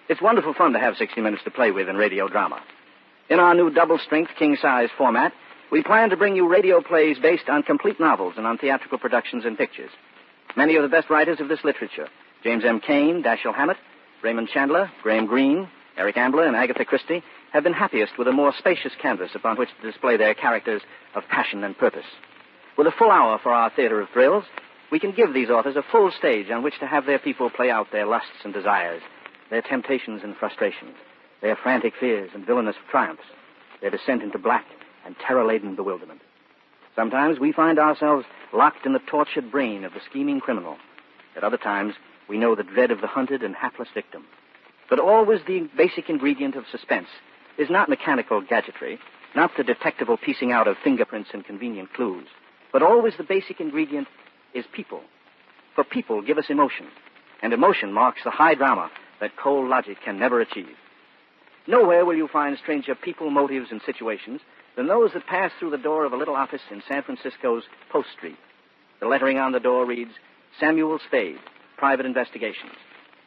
It's wonderful fun to have 60 minutes to play with in radio drama. In our new double-strength, king-size format, we plan to bring you radio plays based on complete novels and on theatrical productions and pictures. Many of the best writers of this literature, James M. Cain, Dashiell Hammett, Raymond Chandler, Graham Greene, Eric Ambler, and Agatha Christie, have been happiest with a more spacious canvas upon which to display their characters of passion and purpose. With a full hour for our theater of thrills, we can give these authors a full stage on which to have their people play out their lusts and desires, their temptations and frustrations, their frantic fears and villainous triumphs, their descent into black and terror-laden bewilderment. Sometimes we find ourselves locked in the tortured brain of the scheming criminal. At other times, we know the dread of the hunted and hapless victim. But always the basic ingredient of suspense is not mechanical gadgetry, not the detectival piecing out of fingerprints and convenient clues, but always the basic ingredient is people. For people give us emotion, and emotion marks the high drama that cold logic can never achieve. Nowhere will you find stranger people, motives, and situations than those that pass through the door of a little office in San Francisco's Post Street. The lettering on the door reads, Samuel Spade, Private Investigations.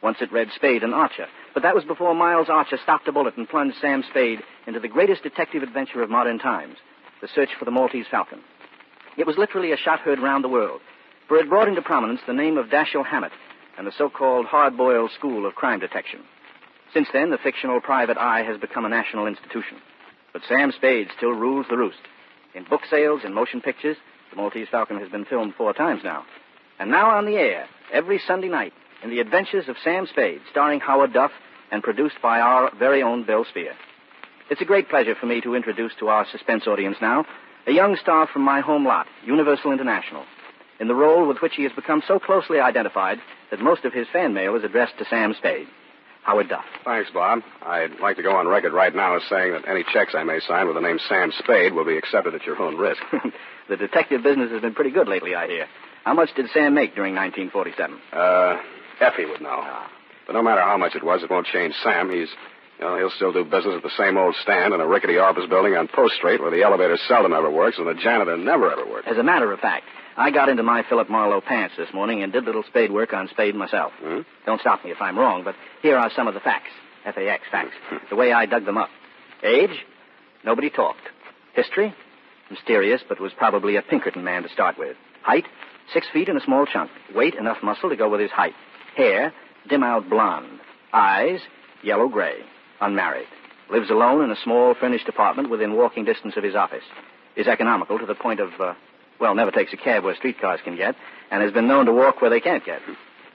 Once it read Spade and Archer, but that was before Miles Archer stopped a bullet and plunged Sam Spade into the greatest detective adventure of modern times, the search for the Maltese Falcon. It was literally a shot heard round the world, for it brought into prominence the name of Dashiell Hammett and the so-called hard-boiled school of crime detection. Since then, the fictional private eye has become a national institution. But Sam Spade still rules the roost. In book sales, in motion pictures, the Maltese Falcon has been filmed 4 times now. And now on the air, every Sunday night, in The Adventures of Sam Spade, starring Howard Duff and produced by our very own Bill Spear. It's a great pleasure for me to introduce to our suspense audience now a young star from my home lot, Universal International, in the role with which he has become so closely identified that most of his fan mail is addressed to Sam Spade. Howard Duff. Thanks, Bob. I'd like to go on record right now as saying that any checks I may sign with the name Sam Spade will be accepted at your own risk. The detective business has been pretty good lately, I hear. How much did Sam make during 1947? Effie would know. But no matter how much it was, it won't change Sam. He'll still do business at the same old stand in a rickety office building on Post Street where the elevator seldom ever works and the janitor never ever works. As a matter of fact, I got into my Philip Marlowe pants this morning and did little Spade work on Spade myself. Hmm? Don't stop me if I'm wrong, but here are some of the facts. F-A-X, facts. The way I dug them up. Age? Nobody talked. History? Mysterious, but was probably a Pinkerton man to start with. Height? 6 feet and a small chunk. Weight? Enough muscle to go with his height. Hair? Dim-out blonde. Eyes? Yellow-gray. Unmarried. Lives alone in a small furnished apartment within walking distance of his office. Is economical to the point of, never takes a cab where streetcars can get, and has been known to walk where they can't get.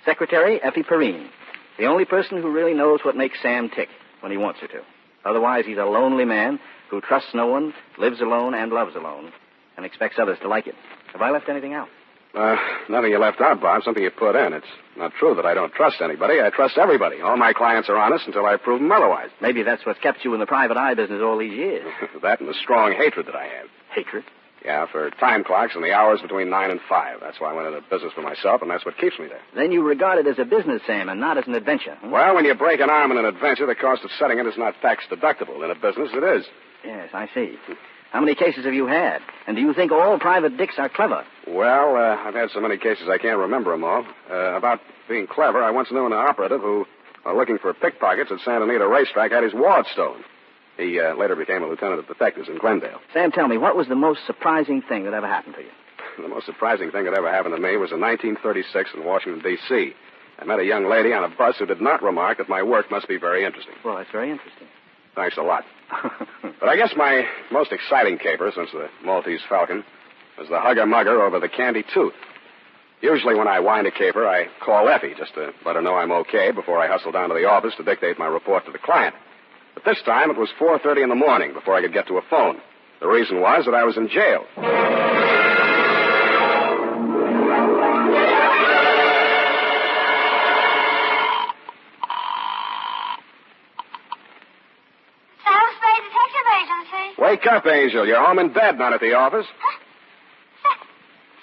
Secretary, Effie Perrine. The only person who really knows what makes Sam tick when he wants her to. Otherwise, he's a lonely man who trusts no one, lives alone, and loves alone, and expects others to like it. Have I left anything out? Nothing you left out, Bob. Something you put in. It's not true that I don't trust anybody. I trust everybody. All my clients are honest until I prove them otherwise. Maybe that's what's kept you in the private eye business all these years. That and the strong hatred that I have. Hatred? Yeah, for time clocks and the hours between 9 and 5. That's why I went into business for myself, and that's what keeps me there. Then you regard it as a business, Sam, and not as an adventure. Hmm? Well, when you break an arm in an adventure, the cost of setting it is not tax deductible. In a business, it is. Yes, I see. How many cases have you had? And do you think all private dicks are clever? Well, I've had so many cases I can't remember them all. About being clever, I once knew an operative who, while looking for pickpockets at Santa Anita racetrack, had his wallet stolen. He later became a lieutenant of detectives in Glendale. Sam, tell me, what was the most surprising thing that ever happened to you? The most surprising thing that ever happened to me was in 1936 in Washington, D.C. I met a young lady on a bus who did not remark that my work must be very interesting. Well, that's very interesting. Thanks a lot. But I guess my most exciting caper since the Maltese Falcon was the hugger-mugger over the candy tooth. Usually when I wind a caper, I call Effie just to let her know I'm okay before I hustle down to the office to dictate my report to the client. But this time it was 4:30 in the morning before I could get to a phone. The reason was that I was in jail. Wake up, Angel. You're home in bed, not at the office. Huh?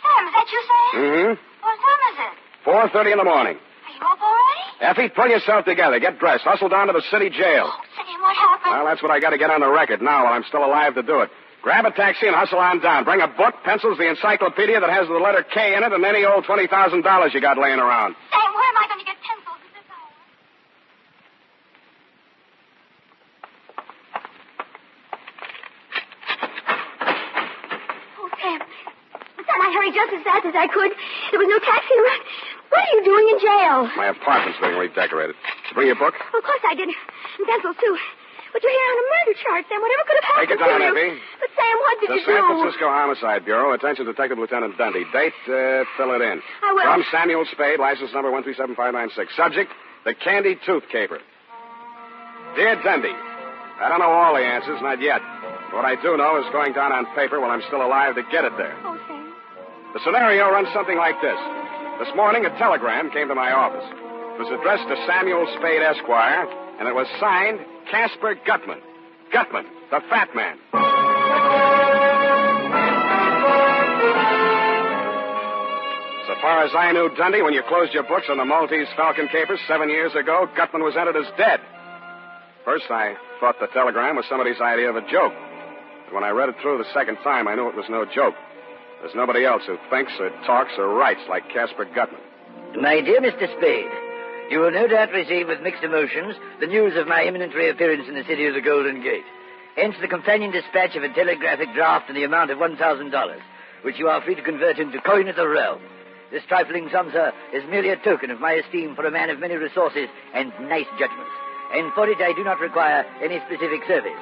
Sam, is that you saying? Mm-hmm. What time is it? 4:30 in the morning. Are you up already? Effie, pull yourself together. Get dressed. Hustle down to the city jail. Oh, Sam, what happened? Well, that's what I got to get on the record now while I'm still alive to do it. Grab a taxi and hustle on down. Bring a book, pencils, the encyclopedia that has the letter K in it, and any old $20,000 you got laying around. Sam, where am I going to get pencils at this hour? hurry just as fast as I could. There was no taxi around. What are you doing in jail? My apartment's being redecorated. Did you bring your book? Well, of course I did. And pencils, too. But you're here on a murder charge, Sam. Whatever could have happened Take it down, to you? Effie. But, Sam, what did The you do? San Francisco Homicide Bureau. Attention, Detective Lieutenant Dundee. Date, fill it in. I will. From Samuel Spade, license number 137596. Subject, the Candy Tooth Caper. Dear Dundee, I don't know all the answers, not yet. What I do know is going down on paper while I'm still alive to get it there. Oh, Sam. The scenario runs something like this. This morning, a telegram came to my office. It was addressed to Samuel Spade, Esquire, and it was signed Casper Gutman. Gutman, the fat man. So far as I knew, Dundee, when you closed your books on the Maltese Falcon Capers 7 years ago, Gutman was entered as dead. First, I thought the telegram was somebody's idea of a joke. But when I read it through the second time, I knew it was no joke. There's nobody else who thinks or talks or writes like Casper Gutman. My dear Mr. Spade, you will no doubt receive with mixed emotions the news of my imminent reappearance in the city of the Golden Gate. Hence the companion dispatch of a telegraphic draft in the amount of $1,000, which you are free to convert into coin of the realm. This trifling sum, sir, is merely a token of my esteem for a man of many resources and nice judgments, and for it I do not require any specific service.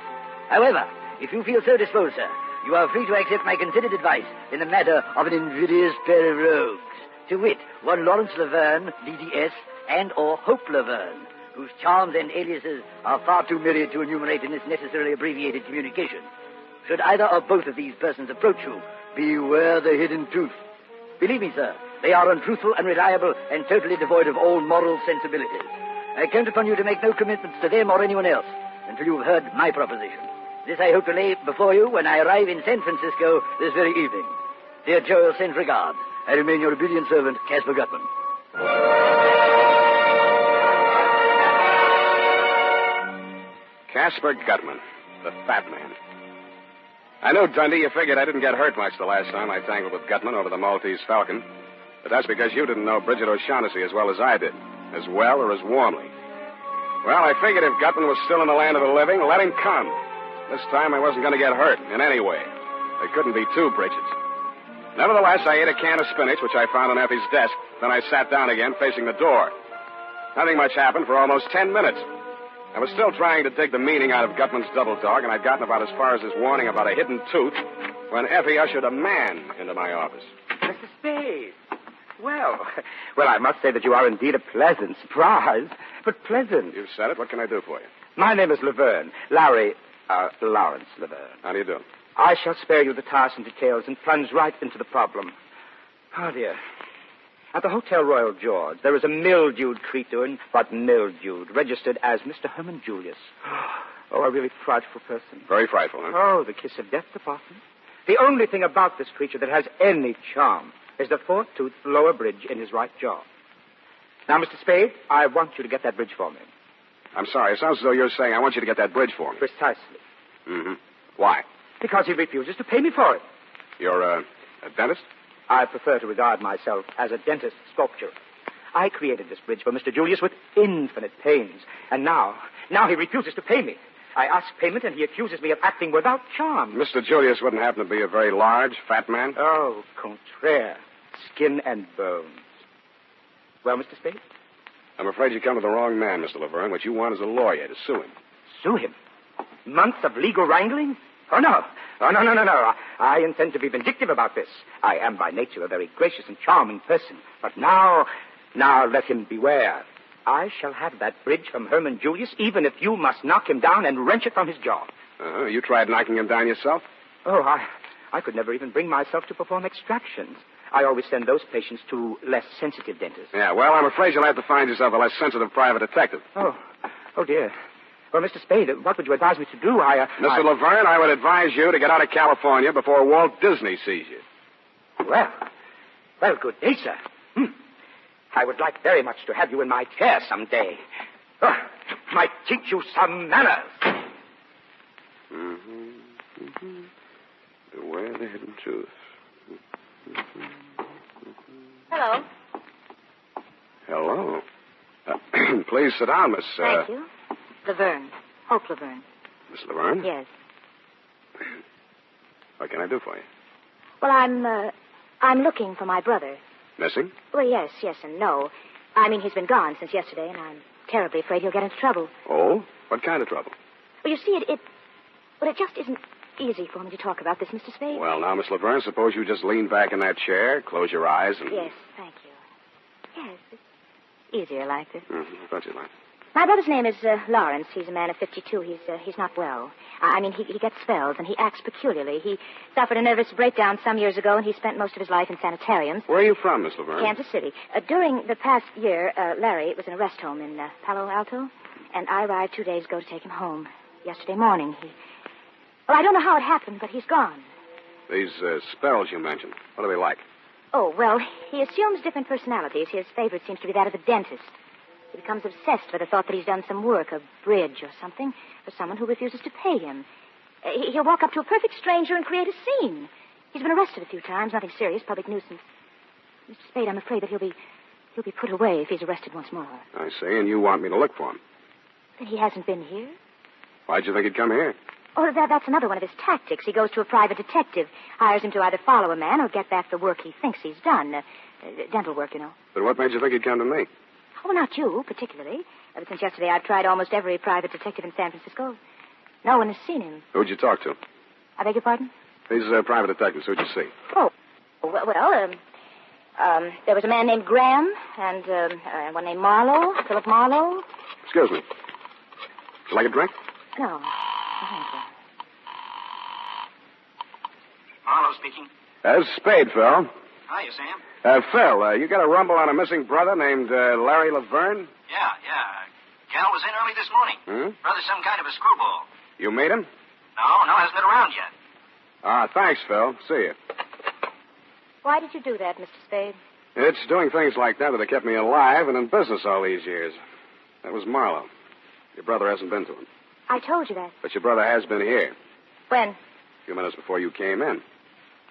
However, if you feel so disposed, sir, you are free to accept my considered advice in the matter of an invidious pair of rogues, to wit, one Lawrence Laverne, DDS, and or Hope Laverne, whose charms and aliases are far too myriad to enumerate in this necessarily abbreviated communication. Should either or both of these persons approach you, beware the hidden truth. Believe me, sir, they are untruthful, unreliable, and totally devoid of all moral sensibilities. I count upon you to make no commitments to them or anyone else until you have heard my proposition. This I hope to lay before you when I arrive in San Francisco this very evening. Dear Joel, send regards. I remain your obedient servant, Casper Gutman. Casper Gutman, the fat man. I know, Dundee, you figured I didn't get hurt much the last time I tangled with Gutman over the Maltese Falcon. But that's because you didn't know Bridget O'Shaughnessy as well as I did. As well or as warmly. Well, I figured if Gutman was still in the land of the living, let him come. This time I wasn't going to get hurt in any way. There couldn't be two Bridgets. Nevertheless, I ate a can of spinach, which I found on Effie's desk. Then I sat down again, facing the door. Nothing much happened for almost 10 minutes. I was still trying to dig the meaning out of Gutman's double talk, and I'd gotten about as far as his warning about a hidden tooth when Effie ushered a man into my office. Mr. Spade. Well, I must say that you are indeed a pleasant surprise. But pleasant. You've said it. What can I do for you? My name is Laverne. Lawrence Laverne. How do you do? I shall spare you the tiresome details and plunge right into the problem. Oh, dear. At the Hotel Royal George, there is a mildewed creature, but mildewed, registered as Mr. Herman Julius. Oh, a really frightful person. Very frightful, huh? Oh, the kiss of death department. The only thing about this creature that has any charm is the fourth-toothed lower bridge in his right jaw. Now, Mr. Spade, I want you to get that bridge for me. I'm sorry. It sounds as though you're saying I want you to get that bridge for me. Precisely. Mm-hmm. Why? Because he refuses to pay me for it. You're a dentist? I prefer to regard myself as a dentist sculptor. I created this bridge for Mr. Julius with infinite pains. And now he refuses to pay me. I ask payment, and he accuses me of acting without charm. Mr. Julius wouldn't happen to be a very large, fat man? Oh, contraire. Skin and bones. Well, Mr. Spade? I'm afraid you come to the wrong man, Mr. Laverne. What you want is a lawyer to sue him. Sue him? Months of legal wrangling? Oh, no. Oh, no. I intend to be vindictive about this. I am by nature a very gracious and charming person. But now let him beware. I shall have that bridge from Herman Julius, even if you must knock him down and wrench it from his jaw. You tried knocking him down yourself? Oh, I could never even bring myself to perform extractions. I always send those patients to less sensitive dentists. Yeah, well, I'm afraid you'll have to find yourself a less sensitive private detective. Oh, dear. Well, Mr. Spade, what would you advise me to do? Mr. Laverne, I would advise you to get out of California before Walt Disney sees you. Well, good day, sir. I would like very much to have you in my care someday. Might teach you some manners. Beware the hidden truth. Hello. Hello. Please sit down, Miss... Thank you. Laverne. Hope Laverne. Miss Laverne? Yes. What can I do for you? Well, I'm I'm looking for my brother. Missing? Well, yes and no. I mean, he's been gone since yesterday, and I'm terribly afraid he'll get into trouble. Oh? What kind of trouble? Well, you see, it just isn't easy for me to talk about this, Mr. Spade. Well, now, Miss Laverne, suppose you just lean back in that chair, close your eyes, and... Yes, thank you. Yes, it's easier like this. I thought you'd like. My brother's name is Lawrence. He's a man of 52. He's not well. I mean, he gets spells, and he acts peculiarly. He suffered a nervous breakdown some years ago, and he spent most of his life in sanitariums. Where are you from, Miss Laverne? Kansas City. During the past year, Larry was in a rest home in Palo Alto, and I arrived 2 days ago to take him home. Yesterday morning, Well, I don't know how it happened, but he's gone. These spells you mentioned, what are they like? Oh, well, he assumes different personalities. His favorite seems to be that of the dentist. He becomes obsessed with the thought that he's done some work, a bridge or something, for someone who refuses to pay him. He'll walk up to a perfect stranger and create a scene. He's been arrested a few times, nothing serious, public nuisance. Mr. Spade, I'm afraid that he'll be put away if he's arrested once more. I see, and you want me to look for him. Then he hasn't been here? Why'd you think he'd come here? Oh, that's another one of his tactics. He goes to a private detective, hires him to either follow a man or get back the work he thinks he's done. Dental work, you know. But what made you think he'd come to me? Oh, not you, particularly. Ever since yesterday, I've tried almost every private detective in San Francisco. No one has seen him. Who'd you talk to? I beg your pardon? These private detectives. Who'd you see? Oh, well, there was a man named Graham and one named Marlowe, Philip Marlowe. Excuse me. Would you like a drink? No, thank you. Marlowe speaking. Spade, Phil. Hiya, Sam. Phil, you got a rumble on a missing brother named Larry Laverne? Yeah. Gal was in early this morning. Brother's some kind of a screwball. You meet him? No, hasn't been around yet. Thanks, Phil. See you. Why did you do that, Mr. Spade? It's doing things like that have kept me alive and in business all these years. That was Marlowe. Your brother hasn't been to him. I told you that. But your brother has been here. When? A few minutes before you came in.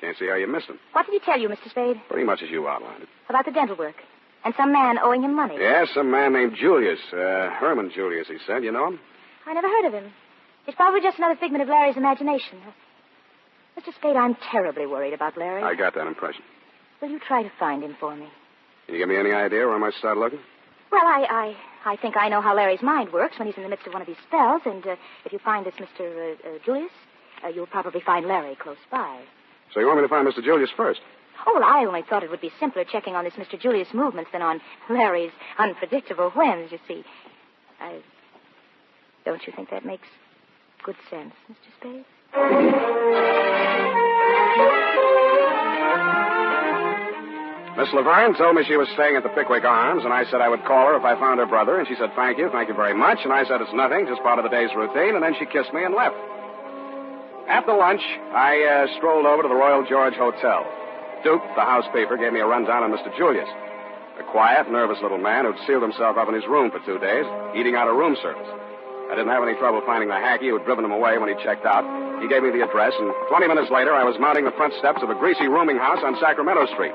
Can't see how you missed him. What did he tell you, Mr. Spade? Pretty much as you outlined it. About the dental work. And some man owing him money. Yes, some man named Julius. Herman Julius, he said. You know him? I never heard of him. He's probably just another figment of Larry's imagination. Mr. Spade, I'm terribly worried about Larry. I got that impression. Will you try to find him for me? Can you give me any idea where I might start looking? Well, I think I know how Larry's mind works when he's in the midst of one of these spells, and if you find this Mr. Julius, you'll probably find Larry close by. So you want me to find Mr. Julius first? Oh, well, I only thought it would be simpler checking on this Mr. Julius' movements than on Larry's unpredictable whims, you see. Don't you think that makes good sense, Mr. Spade? Miss Laverne told me she was staying at the Pickwick Arms, and I said I would call her if I found her brother, and she said, thank you very much, and I said it's nothing, just part of the day's routine, and then she kissed me and left. After lunch, I strolled over to the Royal George Hotel. Duke, the housekeeper, gave me a rundown on Mr. Julius, a quiet, nervous little man who'd sealed himself up in his room for 2 days, eating out of room service. I didn't have any trouble finding the hacky who'd driven him away when he checked out. He gave me the address, and 20 minutes later, I was mounting the front steps of a greasy rooming house on Sacramento Street.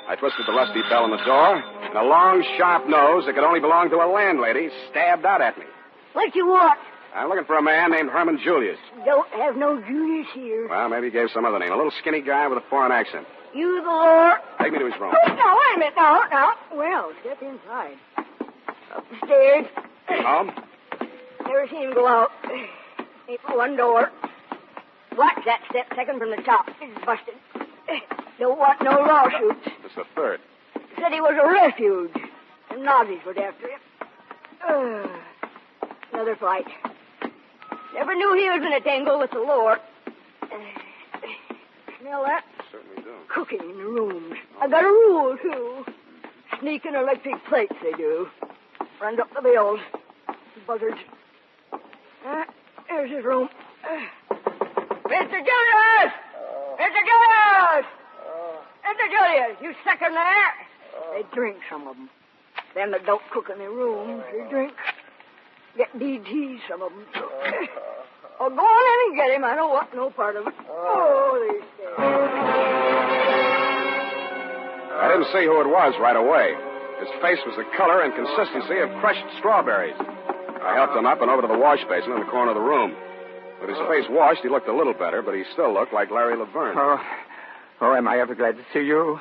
I twisted the rusty bell on the door, and a long, sharp nose that could only belong to a landlady stabbed out at me. What you want? I'm looking for a man named Herman Julius. Don't have no Julius here. Well, maybe he gave some other name. A little skinny guy with a foreign accent. You the Lord? Take me to his room. Oh, now, wait a minute. Now. Well, step inside. Up the stairs. Home? Never seen him go out. Ain't but one door. Watch that step second from the top. It's busted. Don't want no lawsuits. It's the third. Said he was a refuge. The Nazis were after him. Another fight. Never knew he was in a tangle with the Lord. Smell that? Certainly do. Cooking in the rooms. I got a rule, too. Sneaking electric plates, they do. Runs up the bills. Buzzards. There's his room. Mr. Julius! Mr. Julius! Mr. Julius, you second there? They drink, some of them. Them that don't cook in their rooms, they drink. Get DT, some of them. Oh, go on in and get him. I don't want no part of it. Oh, they say. I didn't see who it was right away. His face was the color and consistency of crushed strawberries. I helped him up and over to the wash basin in the corner of the room. With his face washed, he looked a little better, but he still looked like Larry Laverne. Oh, am I ever glad to see you?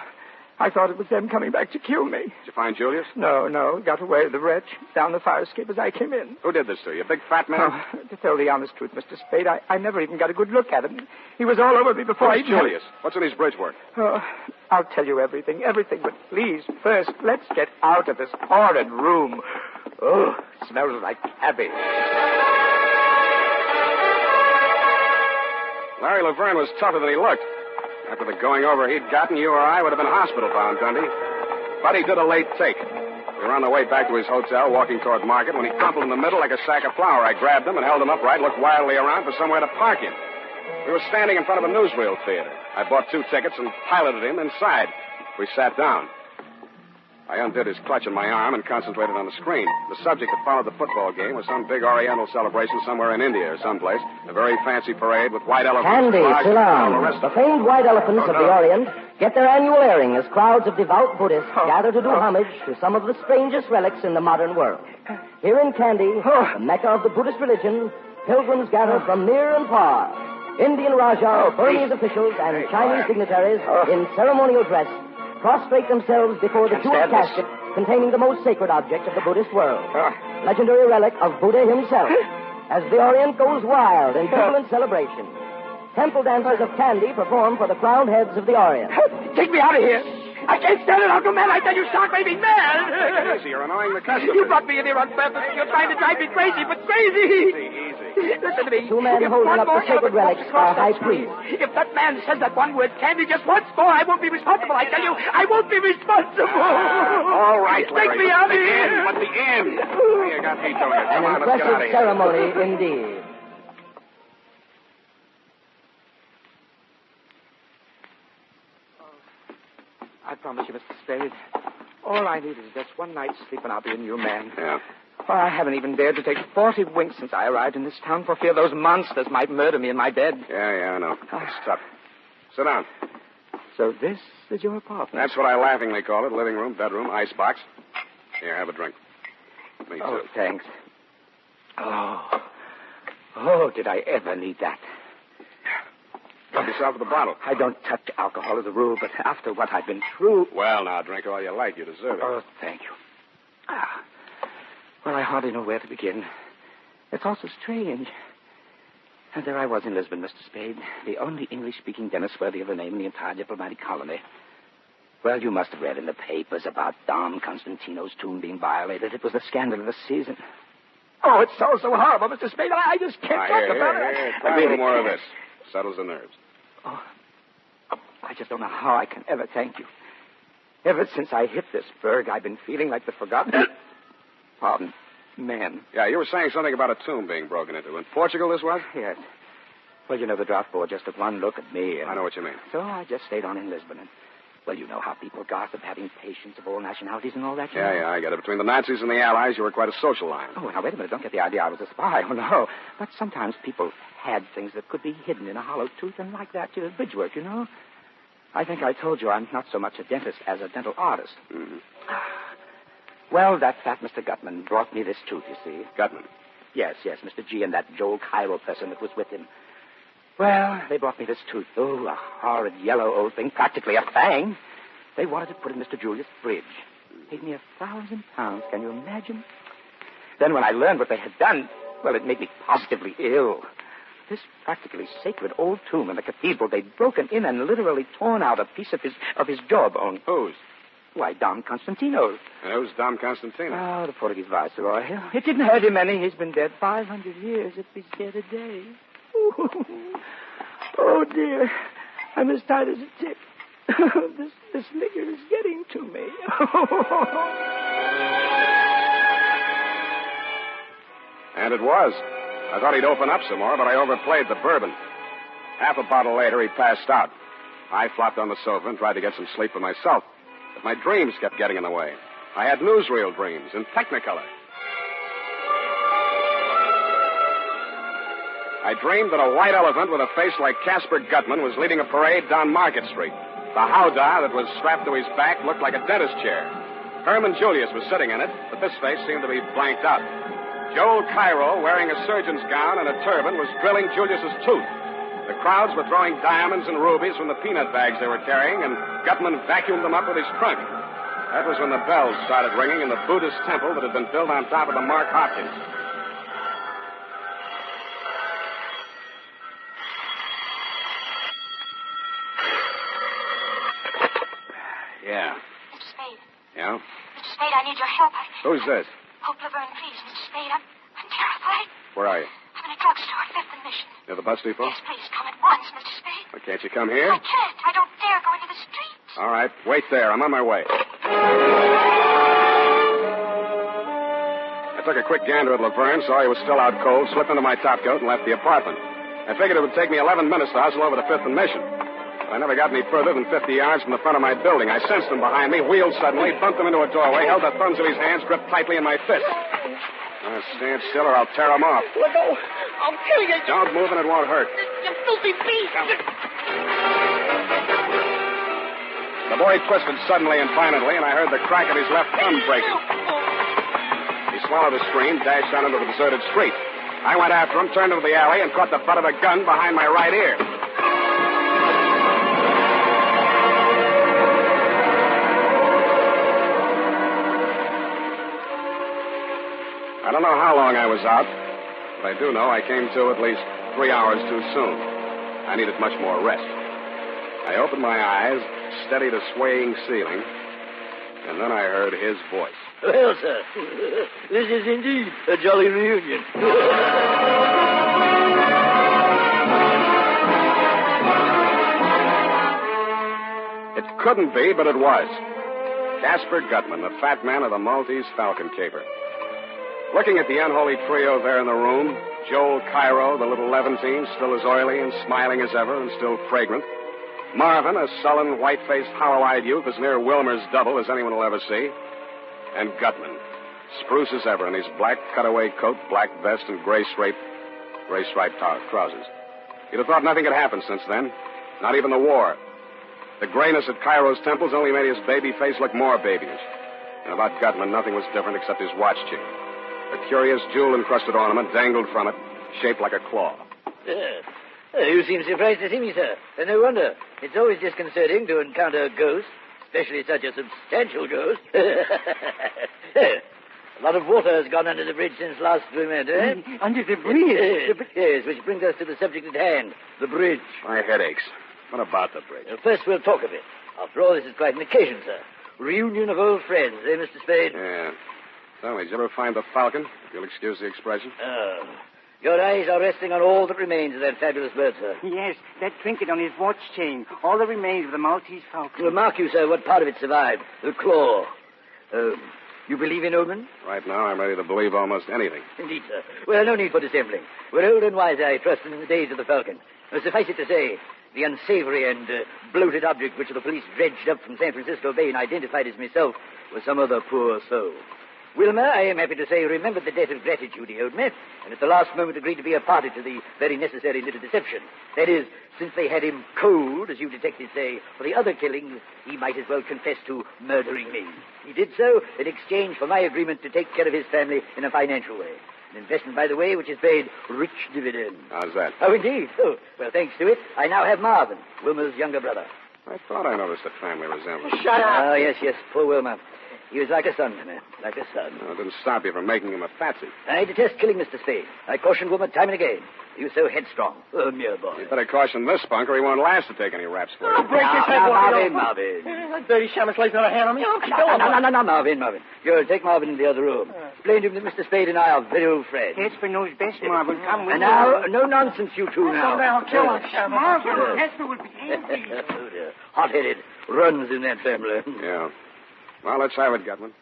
I thought it was them coming back to kill me. Did you find Julius? No. Got away, the wretch, down the fire escape as I came in. Who did this to you? A big fat man? Oh, to tell the honest truth, Mr. Spade, I never even got a good look at him. He was all over me before Who's Julius? What's in his bridge work? Oh, I'll tell you everything, but please, first, let's get out of this horrid room. Oh, it smells like cabbage. Larry Laverne was tougher than he looked. After the going over he'd gotten, you or I would have been hospital-bound, Dundee. But he did a late take. We were on the way back to his hotel, walking toward Market, when he crumpled in the middle like a sack of flour. I grabbed him and held him upright, looked wildly around for somewhere to park him. We were standing in front of a newsreel theater. I bought 2 tickets and piloted him inside. We sat down. I undid his clutch on my arm and concentrated on the screen. The subject that followed the football game was some big Oriental celebration somewhere in India or someplace. A very fancy parade with white elephants. Candy, Ceylon. The famed white elephants of the Orient get their annual airing as crowds of devout Buddhists gather to do homage to some of the strangest relics in the modern world. Here in Kandy, the Mecca of the Buddhist religion, pilgrims gather from near and far. Indian Rajas, Burmese officials, and Chinese dignitaries in ceremonial dress prostrate themselves before the jeweled casket containing the most sacred object of the Buddhist world, legendary relic of Buddha himself. As the Orient goes wild in jubilant celebration, temple dancers of Kandy perform for the crowned heads of the Orient. Take me out of here. I can't stand it, Uncle Man. I tell you, Stark made me mad. Take it easy. You're annoying the customers. You brought me in here on purpose. You're trying to drive me crazy, but crazy. Easy. Listen to me. 2 men holding up the sacred relics are high priest. If that man says that one word, Candy, just once more, I won't be responsible. I tell you, I won't be responsible. All right, Larry. Take me out of here. But the end. You got me doing it. Come An on, let's get out of impressive here. ceremony indeed. I promise you, Mr. Spade, all I need is just one night's sleep and I'll be a new man. Yeah. Oh, I haven't even dared to take 40 winks since I arrived in this town for fear those monsters might murder me in my bed. Yeah, I know. It's tough. Sit down. So this is your apartment? That's what I laughingly call it. Living room, bedroom, icebox. Here, have a drink. Me Oh, too. thanks. Oh, did I ever need that? Help yourself with a bottle. I don't touch alcohol as a rule, but after what I've been through... Well, now, drink all you like. You deserve it. Oh, thank you. Well, I hardly know where to begin. It's all so strange. And there I was in Lisbon, Mr. Spade, the only English-speaking dentist worthy of the name in the entire diplomatic colony. Well, you must have read in the papers about Dom Constantino's tomb being violated. It was the scandal of the season. Oh, it's so horrible, Mr. Spade. I just can't talk about it. Here. Try a little more of this. Settles the nerves. Oh, I just don't know how I can ever thank you. Ever since I hit this berg, I've been feeling like the forgotten... Pardon, man. Yeah, you were saying something about a tomb being broken into. In Portugal, this was? Yes. Well, you know, the draft board just took one look at me. And... I know what you mean. So I just stayed on in Lisbon. And, well, you know how people gossip, having patients of all nationalities and all that. You know? Yeah, I get it. Between the Nazis and the Allies, you were quite a social line. Oh, now, wait a minute. Don't get the idea I was a spy. Oh, no. But sometimes people had things that could be hidden in a hollow tooth, and like that, bridge work, you know? I think I told you I'm not so much a dentist as a dental artist. Mm-hmm. Well, that fat Mr. Gutman brought me this tooth, you see. Gutman? Yes, Mr. G and that Joel Cairo person that was with him. Well, they brought me this tooth. Oh, a horrid yellow old thing, practically a fang. They wanted to put in Mr. Julius' bridge. Paid me £1,000. Can you imagine? Then when I learned what they had done, well, it made me positively ill. This practically sacred old tomb in the cathedral, they'd broken in and literally torn out a piece of his jawbone. Whose? Why, Dom Constantino's. And who's Dom Constantino? Oh, the Portuguese viceroy. It didn't hurt him any. He's been dead 500 years if he's dead a day. Oh, dear. I'm as tired as a tick. This liquor is getting to me. And it was. I thought he'd open up some more, but I overplayed the bourbon. Half a bottle later, he passed out. I flopped on the sofa and tried to get some sleep for myself. But my dreams kept getting in the way. I had newsreel dreams in Technicolor. I dreamed that a white elephant with a face like Casper Gutman was leading a parade down Market Street. The howdah that was strapped to his back looked like a dentist chair. Herman Julius was sitting in it, but this face seemed to be blanked out. Joel Cairo, wearing a surgeon's gown and a turban, was drilling Julius's tooth. The crowds were throwing diamonds and rubies from the peanut bags they were carrying, and Gutman vacuumed them up with his trunk. That was when the bells started ringing in the Buddhist temple that had been built on top of the Mark Hopkins. Yeah. Mr. Spade. Yeah? Mr. Spade, I need your help. Who's this? Hope Laverne, please, Mr. Spade. I'm terrified. Where are you? I'm in a drugstore at 5th and Mission. Near the bus depot? Yes, please, come at once, Mr. Spade. Well, can't you come here? I can't. I don't dare go into the streets. All right. Wait there. I'm on my way. I took a quick gander at Laverne, saw he was still out cold, slipped into my topcoat, and left the apartment. I figured it would take me 11 minutes to hustle over to 5th and Mission. But I never got any further than 50 yards from the front of my building. I sensed him behind me, wheeled suddenly, bumped him into a doorway, held the thumbs of his hands gripped tightly in my fist. Stand still or I'll tear him off. Let go. I'll kill you. Don't move and it won't hurt. You filthy beast. The boy twisted suddenly and violently, and I heard the crack of his left thumb breaking. He swallowed a scream, dashed out into the deserted street. I went after him, turned into the alley, and caught the butt of a gun behind my right ear. I don't know how long I was out, but I do know I came to at least 3 hours too soon. I needed much more rest. I opened my eyes, steadied a swaying ceiling, and then I heard his voice. Well, sir, this is indeed a jolly reunion. It couldn't be, but it was. Jasper Gutman, the fat man of the Maltese Falcon Caper. Looking at the unholy trio there in the room, Joel Cairo, the little Levantine, still as oily and smiling as ever and still fragrant. Marvin, a sullen, white-faced, hollow-eyed youth as near Wilmer's double as anyone will ever see. And Gutman, spruce as ever in his black cutaway coat, black vest, and gray-striped trousers. You'd have thought nothing had happened since then, not even the war. The grayness at Cairo's temples only made his baby face look more babyish. And about Gutman, nothing was different except his watch chain. A curious jewel-encrusted ornament dangled from it, shaped like a claw. You seem surprised to see me, sir. No wonder. It's always disconcerting to encounter a ghost, especially such a substantial ghost. A lot of water has gone under the bridge since last we met, eh? Under the bridge? Yes, which brings us to the subject at hand, the bridge. My head aches. What about the bridge? First, we'll talk of it. After all, this is quite an occasion, sir. Reunion of old friends, eh, Mr. Spade? Yeah. Tell me, did you ever find the Falcon, if you'll excuse the expression? Your eyes are resting on all that remains of that fabulous bird, sir. Yes, that trinket on his watch chain. All that remains of the Maltese Falcon. Well, mark you, sir, what part of it survived. The claw. You believe in omen? Right now, I'm ready to believe almost anything. Indeed, sir. Well, no need for dissembling. We're old and wise, I trust, in the days of the Falcon. Suffice it to say, the unsavory and bloated object which the police dredged up from San Francisco Bay and identified as myself was some other poor soul. Wilmer, I am happy to say, remembered the debt of gratitude he owed me, and at the last moment agreed to be a party to the very necessary little deception. That is, since they had him cold, as you detectives say, for the other killings, he might as well confess to murdering me. He did so in exchange for my agreement to take care of his family in a financial way. An investment, by the way, which has paid rich dividends. How's that? Oh, indeed. Oh, well, thanks to it, I now have Marvin, Wilmer's younger brother. I thought I noticed a family resemblance. Shut up. Oh, yes, poor Wilmer. He was like a son to me, like a son. No, it didn't stop you from making him a patsy. I detest killing Mr. Spade. I cautioned Wilmer time and again. He was so headstrong. Oh, mere boy. You better caution this spunk or he won't last to take any raps for you. Break his head. Marvin. That dirty shamus lays another hand on me. I'll kill him. No, Marvin. Good, take Marvin into the other room. Explain to him that Mr. Spade and I are very old friends. Hesper knows best, Marvin. Come with And now, no nonsense, you two now. Someday I'll kill him. Marvin, Hesper will be angry. Oh, dear. Hot-headed. Runs in that family. Yeah. Well, let's have it, Gutman.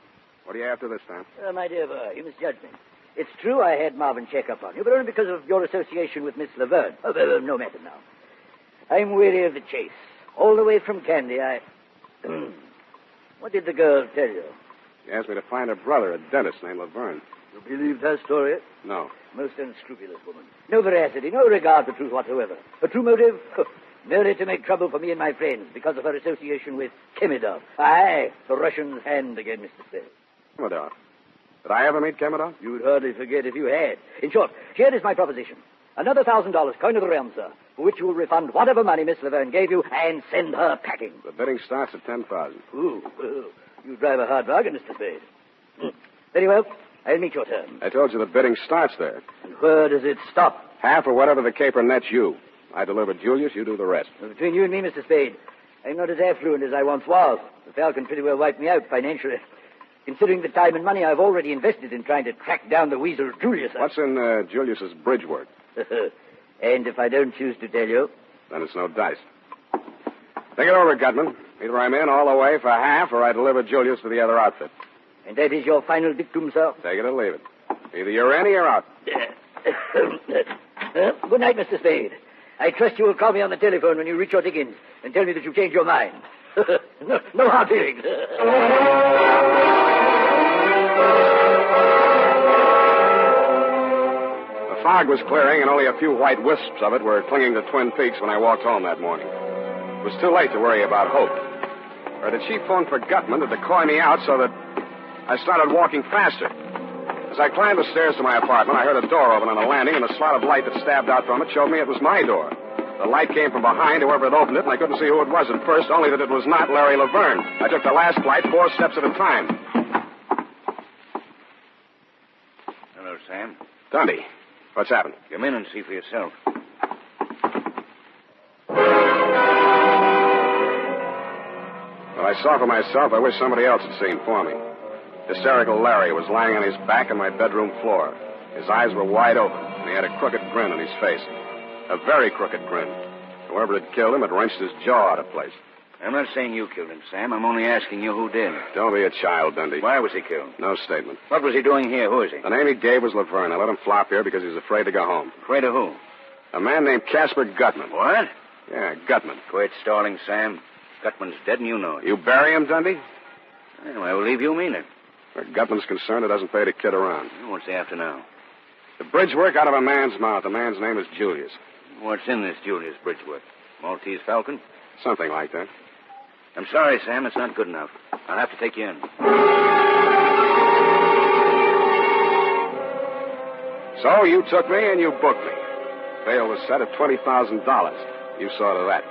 What do you after this time? My dear boy, you misjudge me. It's true I had Marvin check up on you, but only because of your association with Miss Laverne. Oh, no matter now. I'm weary of the chase. All the way from Candy, What did the girl tell you? She asked me to find her brother, a dentist named Laverne. You believed her story? No. Most unscrupulous woman. No veracity, no regard for truth whatsoever. Her true motive? Merely to make trouble for me and my friends because of her association with Kemidov. Aye, the Russian's hand again, Mr. Spade. Kemidov. Did I ever meet Kemidov? You would hardly forget if you had. In short, here is my proposition. Another $1,000, coin of the realm, sir, for which you will refund whatever money Miss Laverne gave you and send her packing. The bidding starts at $10,000. Ooh, you drive a hard bargain, Mr. Spade. Very well. I'll meet your terms. I told you the bidding starts there. And where does it stop? Half or whatever the caper nets you. I deliver Julius, you do the rest. Well, between you and me, Mr. Spade, I'm not as affluent as I once was. The Falcon pretty well wiped me out financially. Considering the time and money I've already invested in trying to track down the weasel Julius. What's in Julius's bridge work? And if I don't choose to tell you? Then it's no dice. Think it over, Gutman. Either I'm in all the way for half, or I deliver Julius to the other outfit. And that is your final dictum, sir? Take it or leave it. Either you're in or you're out. Good night, Mr. Spade. I trust you will call me on the telephone when you reach your diggings and tell me that you've changed your mind. No hard feelings. The fog was clearing, and only a few white wisps of it were clinging to Twin Peaks when I walked home that morning. It was too late to worry about Hope. Or did she phone for Gutman to decoy me out so that I started walking faster? As I climbed the stairs to my apartment, I heard a door open on the landing, and the slot of light that stabbed out from it showed me it was my door. The light came from behind whoever had opened it, and I couldn't see who it was at first, only that it was not Larry Laverne. I took the last flight 4 steps at a time. Hello, Sam. Dundee, what's happened? Come in and see for yourself. Well, I saw for myself. I wish somebody else had seen for me. Hysterical Larry was lying on his back on my bedroom floor. His eyes were wide open, and he had a crooked grin on his face. A very crooked grin. Whoever had killed him had wrenched his jaw out of place. I'm not saying you killed him, Sam. I'm only asking you who did. Don't be a child, Dundee. Why was he killed? No statement. What was he doing here? Who is he? The name he gave was Laverne. I let him flop here because he was afraid to go home. Afraid of who? A man named Casper Gutman. What? Yeah, Gutman. Quit stalling, Sam. Gutman's dead and you know it. You bury him, Dundee? Well, I believe you mean it. Where Gutman's concerned, it doesn't pay to kid around. What's he after now? The bridge work out of a man's mouth. The man's name is Julius. What's in this Julius bridge work? Maltese Falcon? Something like that. I'm sorry, Sam. It's not good enough. I'll have to take you in. So you took me and you booked me. Bail was set at $20,000. You saw to that.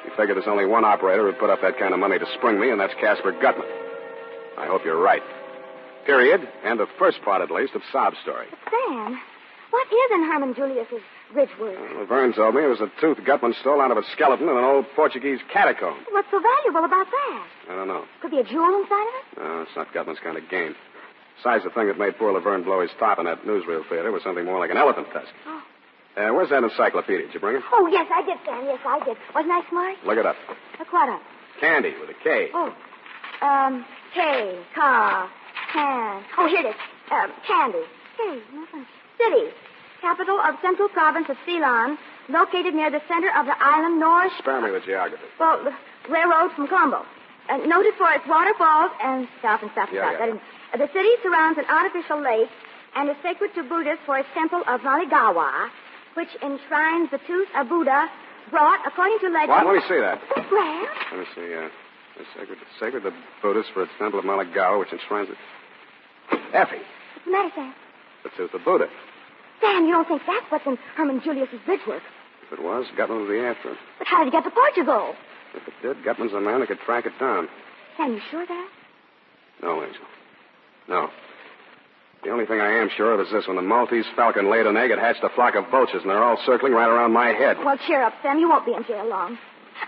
You figure there's only one operator who'd put up that kind of money to spring me, and that's Casper Gutman. I hope you're right. Period. And the first part, at least, of Sob Story. But Sam, what is in Herman Julius's bridge work? Laverne told me it was a tooth Gutman stole out of a skeleton in an old Portuguese catacomb. What's so valuable about that? I don't know. Could be a jewel inside of it? No, it's not Gutman's kind of game. Besides, the thing that made poor Laverne blow his top in that newsreel theater was something more like an elephant tusk. Oh. Where's that encyclopedia? Did you bring it? Oh, yes, I did, Sam. Yes, I did. Wasn't I smart? Look it up. Look what up? Candy with a K. Oh. K, car, can. Oh, here it is. Candy. K, nothing. City. Capital of Central Province of Ceylon, located near the center of the island Noir. Spare me the geography. Well, the railroad from Colombo. Noted for its waterfalls and stuff. Yeah. The city surrounds an artificial lake and is sacred to Buddhists for its temple of Maligawa, which enshrines the tooth of Buddha brought, according to legend... What? Let me see that. Where? Let me see, it's sacred to Buddhists for its temple of Maligawa, which enshrines it. Effie. What's the matter, Sam? The tooth of Buddha. Sam, you don't think that's what's in Herman Julius's bridge work? If it was, Gutman would be after it. But how did he get to Portugal? If it did, Gutman's the man that could track it down. Sam, you sure of that? No, Angel. No. The only thing I am sure of is this. When the Maltese Falcon laid an egg, it hatched a flock of vultures, and they're all circling right around my head. Well, cheer up, Sam. You won't be in jail long.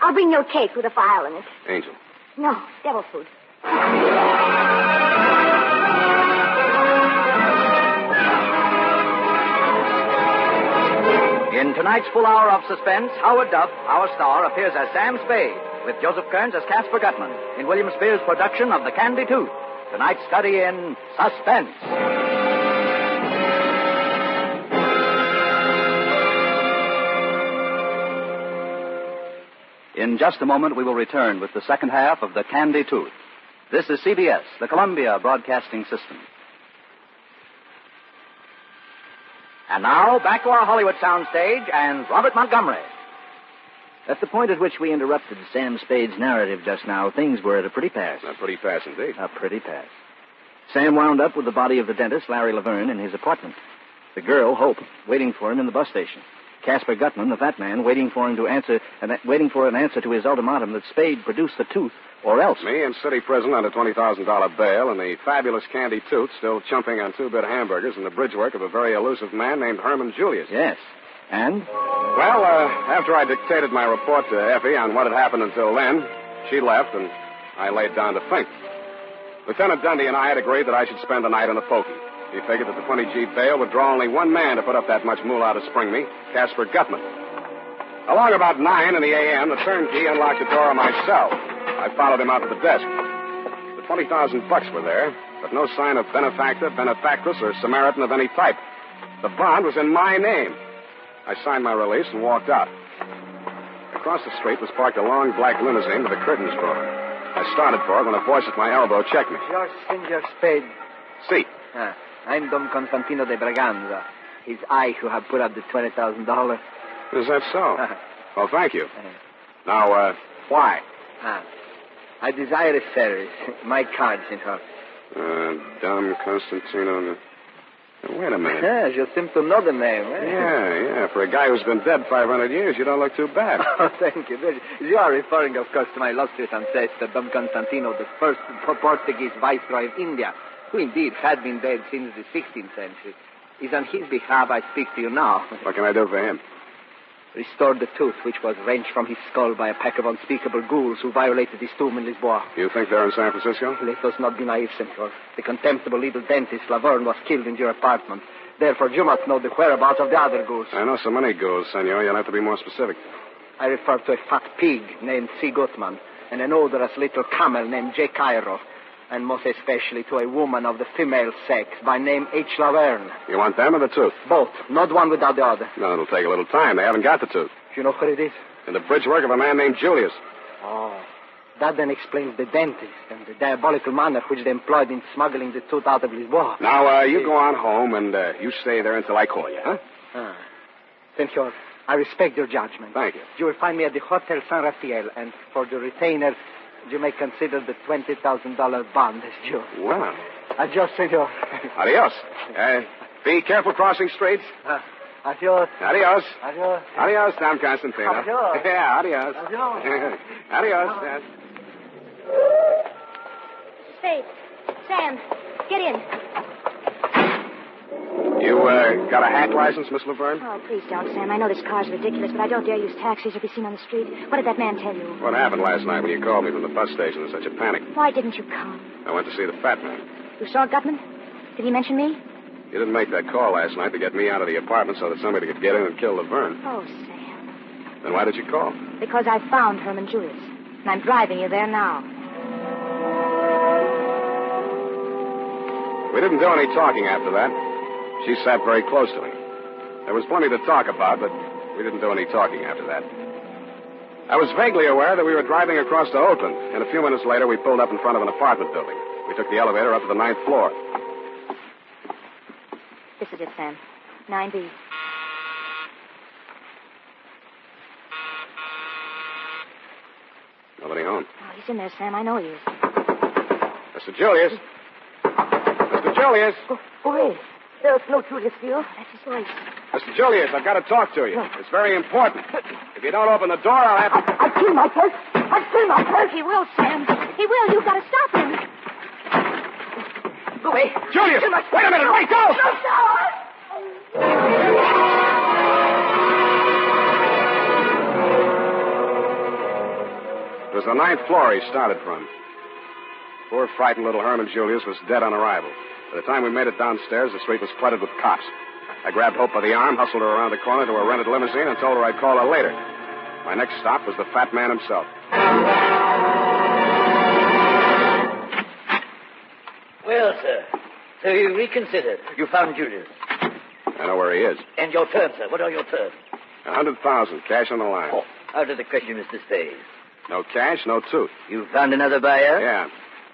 I'll bring you a cake with a file in it. Angel. No, devil food. In tonight's full hour of suspense, Howard Duff, our star, appears as Sam Spade, with Joseph Kearns as Casper Gutman, in William Spear's production of The Candy Tooth. Tonight's study in suspense. In just a moment, we will return with the second half of The Candy Tooth. This is CBS, the Columbia Broadcasting System. And now, back to our Hollywood soundstage and Robert Montgomery. At the point at which we interrupted Sam Spade's narrative just now, things were at a pretty pass. A pretty pass indeed. A pretty pass. Sam wound up with the body of the dentist, Larry Laverne, in his apartment. The girl, Hope, waiting for him in the bus station. Casper Gutman, the fat man, waiting for an answer to his ultimatum that Spade produce the tooth, or else. Me in city prison under $20,000 bail, and the fabulous Candy Tooth still chumping on two-bit hamburgers and the bridge work of a very elusive man named Herman Julius. Yes. And? Well, after I dictated my report to Effie on what had happened until then, she left, and I laid down to think. Lieutenant Dundee and I had agreed that I should spend the night on the pokey. He figured that the 20G bail would draw only one man to put up that much moolah to spring me, Casper Gutman. Along about 9 in the a.m., the turnkey unlocked the door of my cell. I followed him out to the desk. The $20,000 were there, but no sign of benefactor, benefactress, or Samaritan of any type. The bond was in my name. I signed my release and walked out. Across the street was parked a long black limousine with the curtains drawn. I started for it when a voice at my elbow checked me. George Senor Spade. See. I'm Don Constantino de Braganza. It's I who have put up the $20,000. Is that so? Well, thank you. Now, why? I desire a service. My card, senor. Don Constantino. Wait a minute. Yes, you seem to know the name. Eh? Yeah. For a guy who's been dead 500 years, you don't look too bad. Oh, thank you. You are referring, of course, to my illustrious ancestor, Don Constantino, the first Portuguese viceroy of India, who indeed had been dead since the 16th century. It's on his behalf I speak to you now. What can I do for him? Restore the tooth which was wrenched from his skull by a pack of unspeakable ghouls who violated his tomb in Lisboa. You think they're in San Francisco? Let us not be naive, senor. The contemptible little dentist, Laverne, was killed in your apartment. Therefore, you must know the whereabouts of the other ghouls. I know so many ghouls, senor. You'll have to be more specific. I refer to a fat pig named C. Gutman and an odorous little camel named J. Cairo, and most especially to a woman of the female sex by name H. Laverne. You want them or the tooth? Both. Not one without the other. No, it'll take a little time. They haven't got the tooth. Do you know where it is? In the bridge work of a man named Julius. Oh. That then explains the dentist and the diabolical manner which they employed in smuggling the tooth out of Lisboa. Now, you go on home and you stay there until I call you, huh? Senor, I respect your judgment. Thank you. You will find me at the Hotel San Rafael, and for the retainer, you may consider the $20,000 bond as due. Wow. Adios, senor. Adios. Be careful crossing streets. Adios. Adios. Adios. Adios, Don Constantino. Adios. Yeah, adios. Adios. Adios. Yes. Spade. Sam, get in. You got a hack license, Miss Laverne? Oh, please don't, Sam. I know this car's ridiculous, but I don't dare use taxis or be seen on the street. What did that man tell you? What happened last night when you called me from the bus station in such a panic? Why didn't you come? I went to see the fat man. You saw Gutman? Did he mention me? You didn't make that call last night to get me out of the apartment so that somebody could get in and kill Laverne. Oh, Sam. Then why did you call? Because I found Herman Julius, and I'm driving you there now. We didn't do any talking after that. She sat very close to me. There was plenty to talk about, but we didn't do any talking after that. I was vaguely aware that we were driving across to Oakland, and a few minutes later we pulled up in front of an apartment building. We took the elevator up to the 9th floor. This is it, Sam. 9B. Nobody home. Oh, he's in there, Sam. I know he is. Mr. Julius. Mr. Julius. Go away. There's no Julius, dear. That's his voice. Mr. Julius, I've got to talk to you. It's very important. If you don't open the door, I'll have to... I'll kill myself. I'll kill myself. He will, Sam. He will. You've got to stop him. Go away. Julius! Wait a minute! Wait, go! It was the 9th floor he started from. Poor, frightened little Herman Julius was dead on arrival. By the time we made it downstairs, the street was flooded with cops. I grabbed Hope by the arm, hustled her around the corner to a rented limousine, and told her I'd call her later. My next stop was the fat man himself. Well, sir, so you reconsidered. You found Julius. I know where he is. And your terms, sir. What are your terms? $100,000, cash on the line. Oh, out of the question, Mr. Spade. No cash, no tooth. You found another buyer? Yeah.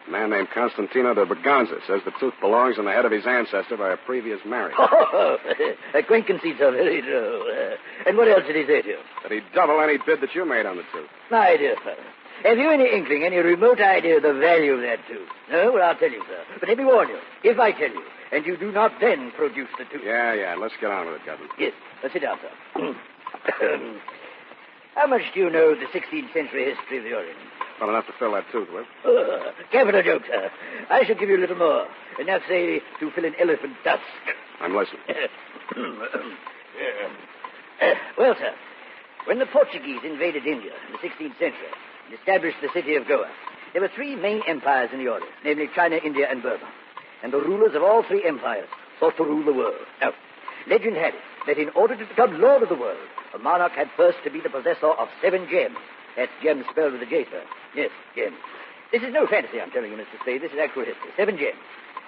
A man named Constantino de Braganza says the tooth belongs in the head of his ancestor by a previous marriage. Oh, acquaintances are very low. And what else did he say to you? That he'd double any bid that you made on the tooth. My dear fellow, Have you any inkling, any remote idea of the value of that tooth? No? Well, I'll tell you, sir. But let me warn you. If I tell you, and you do not then produce the tooth... Yeah. Let's get on with it, Cousin. Yes. Sit down, sir. How much do you know of the 16th century history of the Orient? Well, enough to fill that tooth with. Capital joke, sir. I shall give you a little more. Enough, say, to fill an elephant tusk. I'm listening. Well, sir, when the Portuguese invaded India in the 16th century and established the city of Goa, there were three main empires in the Orient, namely China, India, and Burma. And the rulers of all three empires sought to rule the world. Now, legend had it that in order to become lord of the world, a monarch had first to be the possessor of 7 gems. That's gems spelled with a J, sir. Yes, gems. This is no fantasy, I'm telling you, Mr. Spade. This is actual history. 7 gems.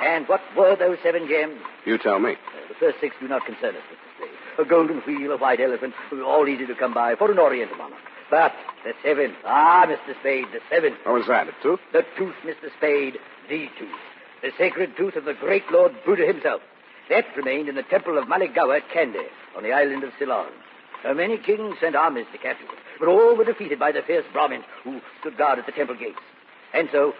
And what were those 7 gems? You tell me. The first 6 do not concern us, Mr. Spade. A golden wheel, a white elephant, all easy to come by for an Oriental monarch. But the 7th, Mr. Spade, the 7th. What was that, a tooth? The tooth, Mr. Spade, the tooth. The sacred tooth of the great Lord Buddha himself. That remained in the temple of Maligawa at Kandy, on the island of Ceylon. So many kings sent armies to capture it, but all were defeated by the fierce Brahmins who stood guard at the temple gates. And so,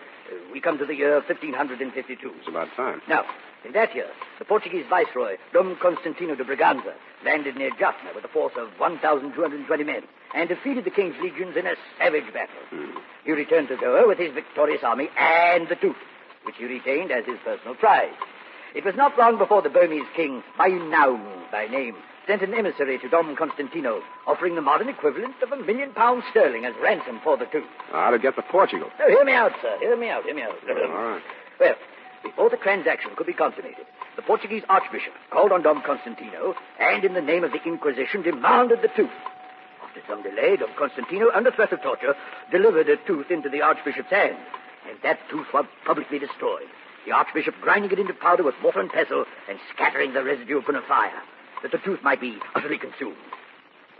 we come to the year 1552. It's about time. Now, in that year, the Portuguese viceroy, Dom Constantino de Braganza, landed near Jaffna with a force of 1,220 men and defeated the king's legions in a savage battle. He returned to Goa with his victorious army and the tooth, which he retained as his personal prize. It was not long before the Burmese king, Bainaun by name, sent an emissary to Dom Constantino, offering the modern equivalent of £1 million sterling as ransom for the tooth. How to get to Portugal? Now, hear me out, sir. Hear me out. All right. Well, before the transaction could be consummated, the Portuguese archbishop called on Dom Constantino and, in the name of the Inquisition, demanded the tooth. After some delay, Dom Constantino, under threat of torture, delivered a tooth into the archbishop's hand, and that tooth was publicly destroyed. The archbishop grinding it into powder with mortar and pestle and scattering the residue upon a fire, that the tooth might be utterly consumed.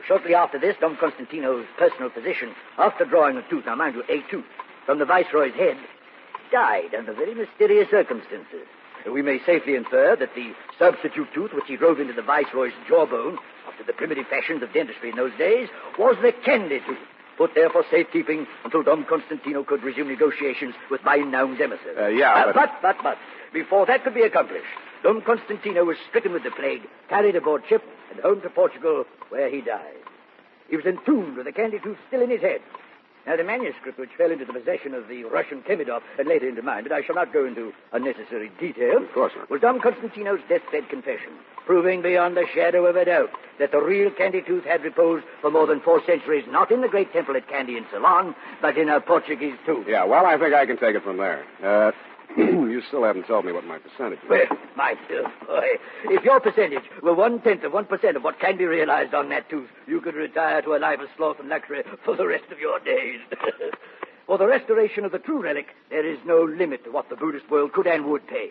Shortly after this, Dom Constantino's personal physician, after drawing a tooth, now mind you, a tooth, from the viceroy's head, died under very mysterious circumstances. We may safely infer that the substitute tooth which he drove into the viceroy's jawbone, after the primitive fashions of dentistry in those days, was the Kandy tooth, put there for safekeeping until Dom Constantino could resume negotiations with Bainaun's emissary. But before that could be accomplished, Dom Constantino was stricken with the plague, carried aboard ship, and home to Portugal, where he died. He was entombed with the Kandy tooth still in his head. Now, the manuscript which fell into the possession of the Russian Khemidov and later into mine, but I shall not go into unnecessary detail, of course not, was Dom Constantino's deathbed confession, proving beyond a shadow of a doubt that the real Kandy tooth had reposed for more than 4 centuries, not in the great temple at Kandy in Ceylon, but in a Portuguese tooth. Yeah, well, I think I can take it from there. You still haven't told me what my percentage is. Well, my dear boy, if your percentage were 1/10 of 1% of what can be realized on that tooth, you could retire to a life of sloth and luxury for the rest of your days. For the restoration of the true relic, there is no limit to what the Buddhist world could and would pay.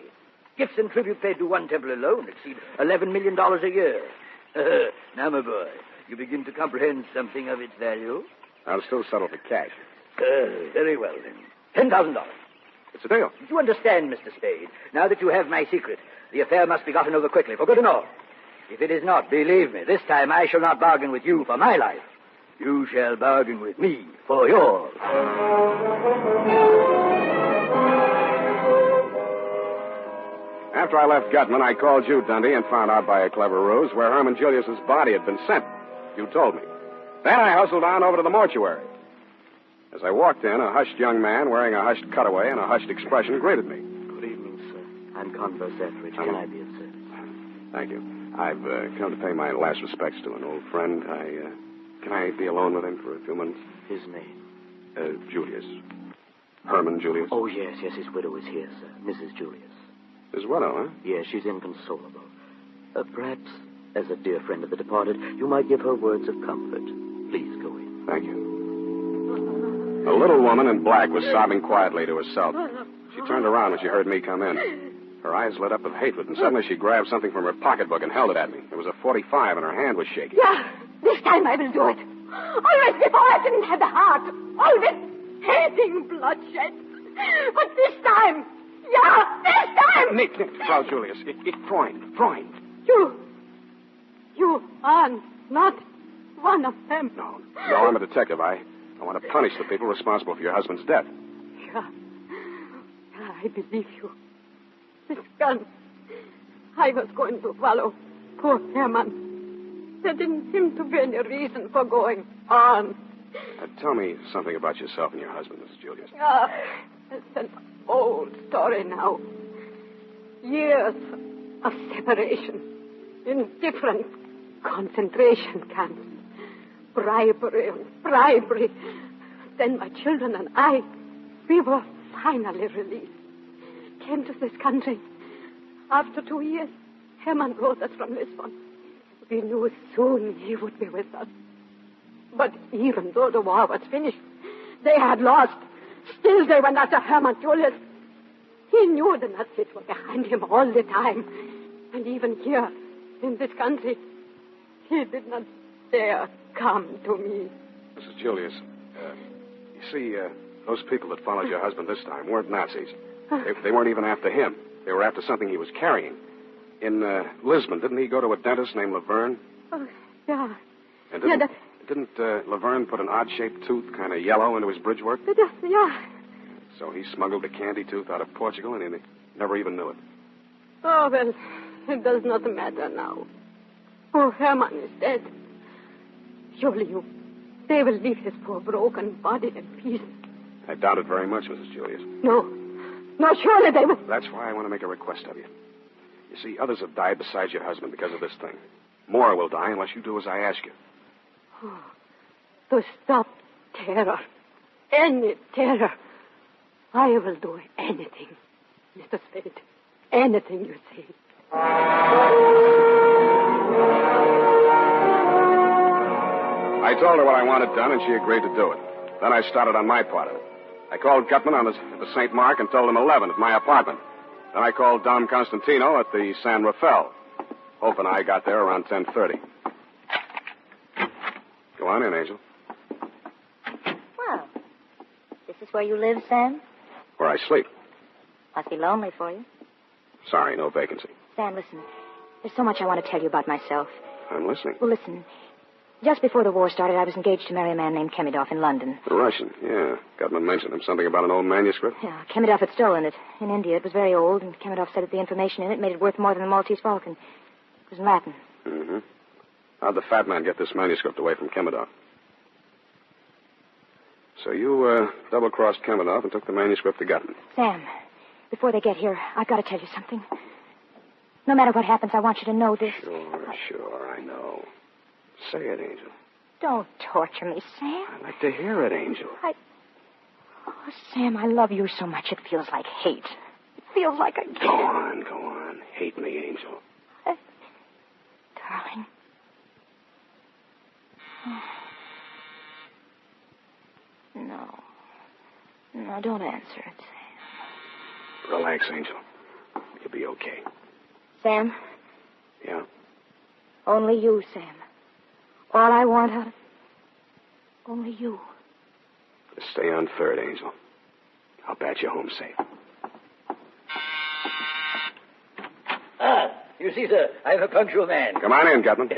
Gifts and tribute paid to one temple alone exceed $11 million a year. Now, my boy, you begin to comprehend something of its value? I'll still settle for cash. Very well, then. $10,000. It's a deal. You understand, Mr. Spade. Now that you have my secret, the affair must be gotten over quickly, for good and all. If it is not, believe me, this time I shall not bargain with you for my life. You shall bargain with me for yours. After I left Gutman, I called you, Dundee, and found out by a clever ruse where Herman Julius's body had been sent. You told me. Then I hustled on over to the mortuary. As I walked in, a hushed young man wearing a hushed cutaway and a hushed expression greeted me. Good evening, sir. I'm Converse Etheridge. Can I be of service? Thank you. I've come to pay my last respects to an old friend. Can I be alone with him for a few minutes? His name? Julius. Herman Julius? Oh, yes. His widow is here, sir. Mrs. Julius. His widow, huh? Yes, she's inconsolable. Perhaps, as a dear friend of the departed, you might give her words of comfort. Please go in. Thank you. A little woman in black was sobbing quietly to herself. She turned around when she heard me come in. Her eyes lit up with hatred, and suddenly she grabbed something from her pocketbook and held it at me. It was a .45, and her hand was shaking. Yeah, this time I will do it. Always before I didn't have the heart. Always hating bloodshed. But this time, this time! Nick, Frau Julius, Freund. You are not one of them. No, I'm a detective. I I want to punish the people responsible for your husband's death. Yeah. I believe you. This gun. I was going to follow poor Herman. There didn't seem to be any reason for going on. Tell me something about yourself and your husband, Mrs. Julius. It's an old story now. Years of separation in different concentration camps. Bribery and bribery. Then my children and I, we were finally released. Came to this country. After 2 years, Herman brought us from Lisbon. We knew soon he would be with us. But even though the war was finished, they had lost. Still they went after Herman Julius. He knew the Nazis were behind him all the time. And even here, in this country, he did not dare come to me. Mrs. Julius, you see, those people that followed your husband this time weren't Nazis. They weren't even after him. They were after something he was carrying. In Lisbon, didn't he go to a dentist named Laverne? Oh, yeah. And didn't Laverne put an odd-shaped tooth, kind of yellow, into his bridge work? Yeah. So he smuggled a candy tooth out of Portugal, and he never even knew it. Oh, well, it does not matter now. Oh, Herman is dead. Surely they will leave his poor broken body in peace. I doubt it very much, Mrs. Julius. No, surely they will. That's why I want to make a request of you. You see, others have died besides your husband because of this thing. More will die unless you do as I ask you. Oh, to stop terror, any terror, I will do anything, Mr. Spade. Anything you say. I told her what I wanted done, and she agreed to do it. Then I started on my part of it. I called Gutman at the St. Mark and told him 11 at my apartment. Then I called Dom Constantino at the San Rafael. Hope and I got there around 10:30. Go on in, Angel. Well, this is where you live, Sam? Where I sleep. Must be lonely for you. Sorry, no vacancy. Sam, listen. There's so much I want to tell you about myself. I'm listening. Well, listen. Just before the war started, I was engaged to marry a man named Kemidov in London. The Russian, yeah. Gutman mentioned him. Something about an old manuscript? Yeah, Kemidov had stolen it in India. It was very old, and Kemidov said that the information in it made it worth more than the Maltese Falcon. It was in Latin. Mm-hmm. How'd the fat man get this manuscript away from Kemidov? So you double-crossed Kemidov and took the manuscript to Gutman. Sam, before they get here, I've got to tell you something. No matter what happens, I want you to know this. Sure, I know. Say it, Angel. Don't torture me, Sam. I'd like to hear it, Angel. Oh, Sam, I love you so much it feels like hate. It feels like I... Go on. Hate me, Angel. Darling. No, don't answer it, Sam. Relax, Angel. You'll be okay. Sam? Yeah? Only you, Sam. All I want out of... Only you. Just stay on third, Angel. I'll bat you home safe. You see, sir, I'm a punctual man. Come on in, Gutman.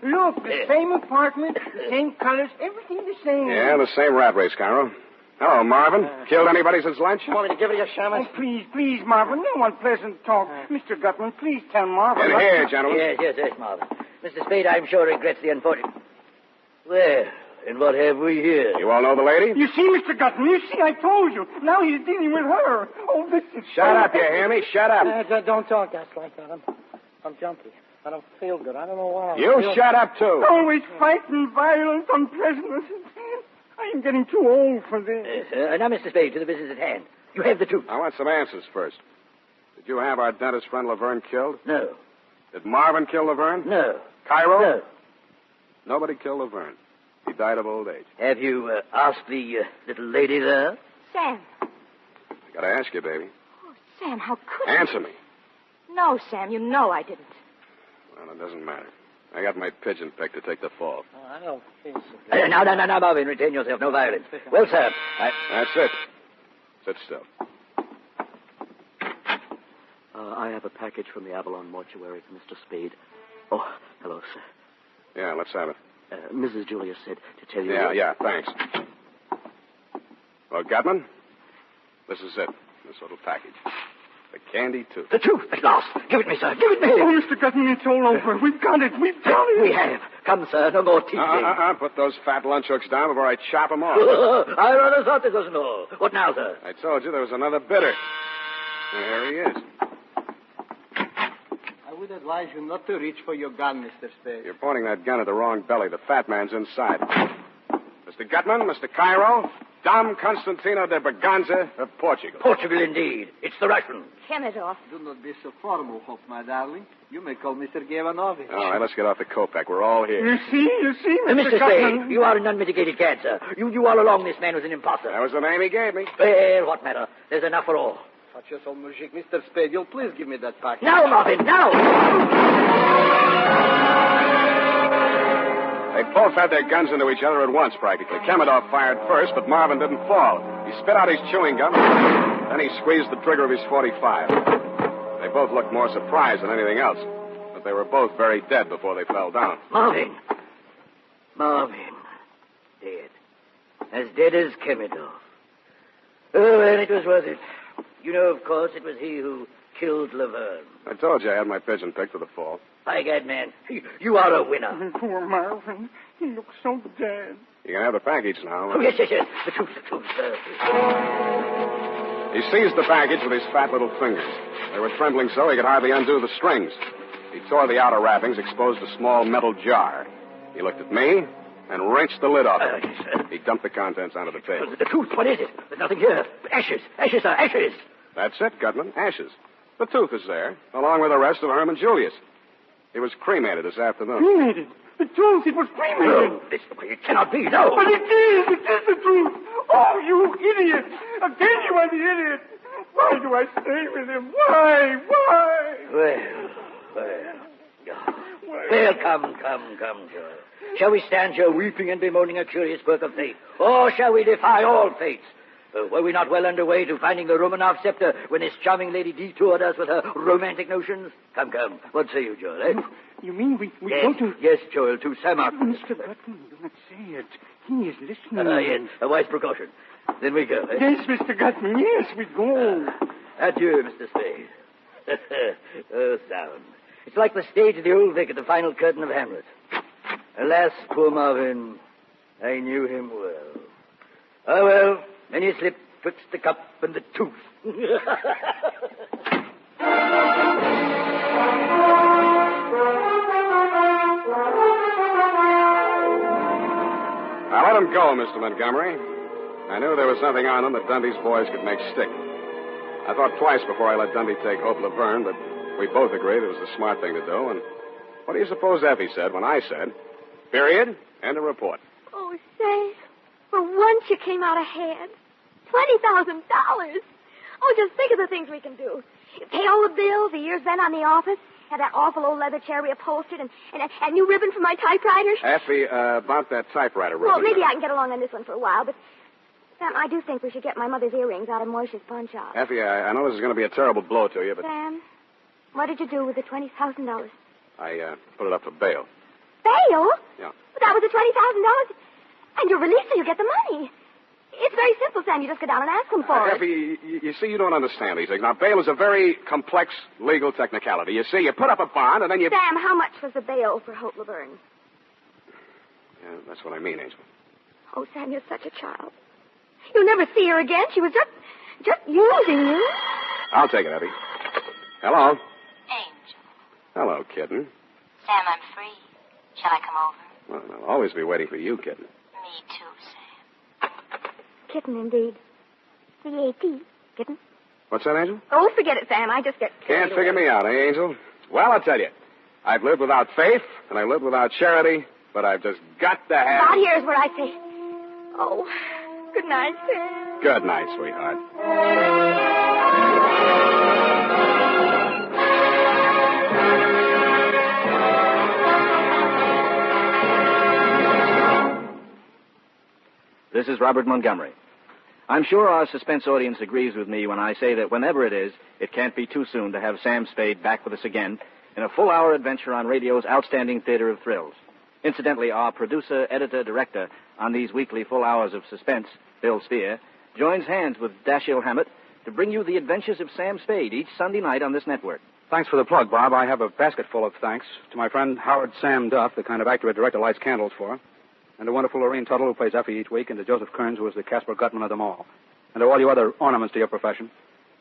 Look, the same apartment, the same colors, everything the same. Yeah, the same rat race, Cairo. Hello, Marvin. Killed anybody since lunch? Want me to give it a shamus? Oh, please, Marvin. No unpleasant talk. Mr. Gutman, please tell Marvin. In here, gentlemen. Yes, Marvin. Mr. Spade, I'm sure, regrets the unfortunate... Well, and what have we here? You all know the lady? You see, Mr. Gutman, I told you. Now he's dealing with her. Oh, this is... Shut up, you hear me? Shut up. Don't talk us like that. I'm jumpy. I don't feel good. I don't know why. You shut up, too. Always fighting violence on prisoners. I'm getting too old for this. Now, Mr. Spade, to the business at hand. You have the truth. I want some answers first. Did you have our dentist friend Laverne killed? No. Did Marvin kill Laverne? No. Cairo? No. Nobody killed Laverne. He died of old age. Have you asked the little lady there? Sam. I gotta ask you, baby. Oh, Sam, how could you? Answer me. No, Sam, you know I didn't. Well, it doesn't matter. I got my pigeon picked to take the fall. Oh, I don't feel so good. Now, Marvin, retain yourself. No violence. Well, sir, That's it. Sit still. I have a package from the Avalon mortuary for Mr. Spade. Oh, hello, sir. Yeah, let's have it. Mrs. Julius said to tell you... Yeah, thanks. Well, Gutman, this is it. This little package. The candy tooth. The tooth at last. Give it me, sir. Give it me. Oh, Mr. Gutman, it's all over. We've got it. We've got it. We have. Come, sir. No more teasing. Put those fat lunch hooks down before I chop them off. I rather thought this wasn't all. What now, sir? I told you there was another bidder. And here he is. I would advise you not to reach for your gun, Mr. Spade. You're pointing that gun at the wrong belly. The fat man's inside. Mr. Gutman, Mr. Cairo, Dom Constantino de Berganza of Portugal. Portugal, indeed. It's the Russian. Kemidov. Do not be so formal, Hope, my darling. You may call Mr. Gavinovich. All right, let's get off the Kopeck. We're all here. You see, Mr. Gutman. Spade, you are an unmitigated cad, sir. You all along this man was an imposter. That was the name he gave me. Well, what matter? There's enough for all. Watch your soul, Mujik. Mr. Spade, you'll please give me that package. Now, Marvin, now! They both had their guns into each other at once, practically. Kemidov fired first, but Marvin didn't fall. He spit out his chewing gum, then he squeezed the trigger of his .45. They both looked more surprised than anything else, but they were both very dead before they fell down. Marvin. Dead. As dead as Kemidov. Oh, well, it was worth it. You know, of course, it was he who killed Laverne. I told you I had my pigeon picked for the fall. By God, man, you are a winner. Poor Marvin. He looks so dead. You can have the package now. Oh, yes. The truth. He seized the package with his fat little fingers. They were trembling so he could hardly undo the strings. He tore the outer wrappings, exposed a small metal jar. He looked at me and wrenched the lid off it. He dumped the contents onto the table. The tooth, what is it? There's nothing here. Ashes, sir, ashes. That's it, Gutman. Ashes. The tooth is there, along with the rest of Herman Julius. He was cremated this afternoon. Cremated? The truth, it was cremated. No, it cannot be, no. But it is the truth. Oh, you idiot. I tell you I'm the idiot. Why do I stay with him? Why? Well, come, Joe. Shall we stand here weeping and bemoaning a curious quirk of fate? Or shall we defy all fates? Were we not well underway to finding the Romanov scepter when this charming lady detoured us with her romantic notions? Come. What say you, Joel, eh? You mean we yes, go to... Yes, Joel, to Sam Martin. Mr. Gutman, do not say it. He is listening. Yes, a wise precaution. Then we go, eh? Yes, Mr. Gutman, yes, we go. Adieu, Mr. Spade. Oh, sound. It's like the stage of the Old Vic at the final curtain of Hamlet. Alas, poor Marvin, I knew him well. Oh, well, many slip twixt the cup and the tooth. I let him go, Mr. Montgomery. I knew there was something on him that Dundee's boys could make stick. I thought twice before I let Dundee take Hope Laverne, but we both agreed it was the smart thing to do. And what do you suppose Effie said when I said, period, end of report? Oh, say, for once you came out ahead. $20,000. Oh, just think of the things we can do. Pay all the bills, the year's rent on the office, have that awful old leather chair reupholstered, and a new ribbon for my typewriter. Effie, about that typewriter ribbon. Well, maybe I can get along on this one for a while, but Sam, I do think we should get my mother's earrings out of Moisha's pawn shop. Effie, I know this is going to be a terrible blow to you, but... Sam, what did you do with the $20,000? I put it up for bail. Bail? Yeah. But that was the $20,000. And you're released so you get the money. It's very simple, Sam. You just go down and ask them for it. Effie, you see, you don't understand these things. Now, bail is a very complex legal technicality. You see, you put up a bond, and then you... Sam, how much was the bail for Hope Laverne? Yeah, that's what I mean, Angel. Oh, Sam, you're such a child. You'll never see her again. She was just using you. I'll take it, Effie. Hello. Angel. Hello, kitten. Sam, I'm free. Shall I come over? Well, I'll always be waiting for you, kitten. Me too, Sam. Kitten, indeed. C-A-T. Kitten. What's that, Angel? Oh, forget it, Sam. I just get... Can't figure me out, eh, Angel? Well, I'll tell you. I've lived without faith, and I lived without charity, but I've just got to have... About here's where I say... Oh, good night, Sam. Good night, sweetheart. This is Robert Montgomery. I'm sure our suspense audience agrees with me when I say that whenever it is, it can't be too soon to have Sam Spade back with us again in a full-hour adventure on radio's outstanding theater of thrills. Incidentally, our producer, editor, director on these weekly full hours of suspense, Bill Spear, joins hands with Dashiell Hammett to bring you the adventures of Sam Spade each Sunday night on this network. Thanks for the plug, Bob. I have a basket full of thanks to my friend Howard Sam Duff, the kind of actor a director lights candles for, and to wonderful Lorene Tuttle, who plays Effie each week, and to Joseph Kearns, who is the Caspar Gutman of them all. And to all you other ornaments to your profession,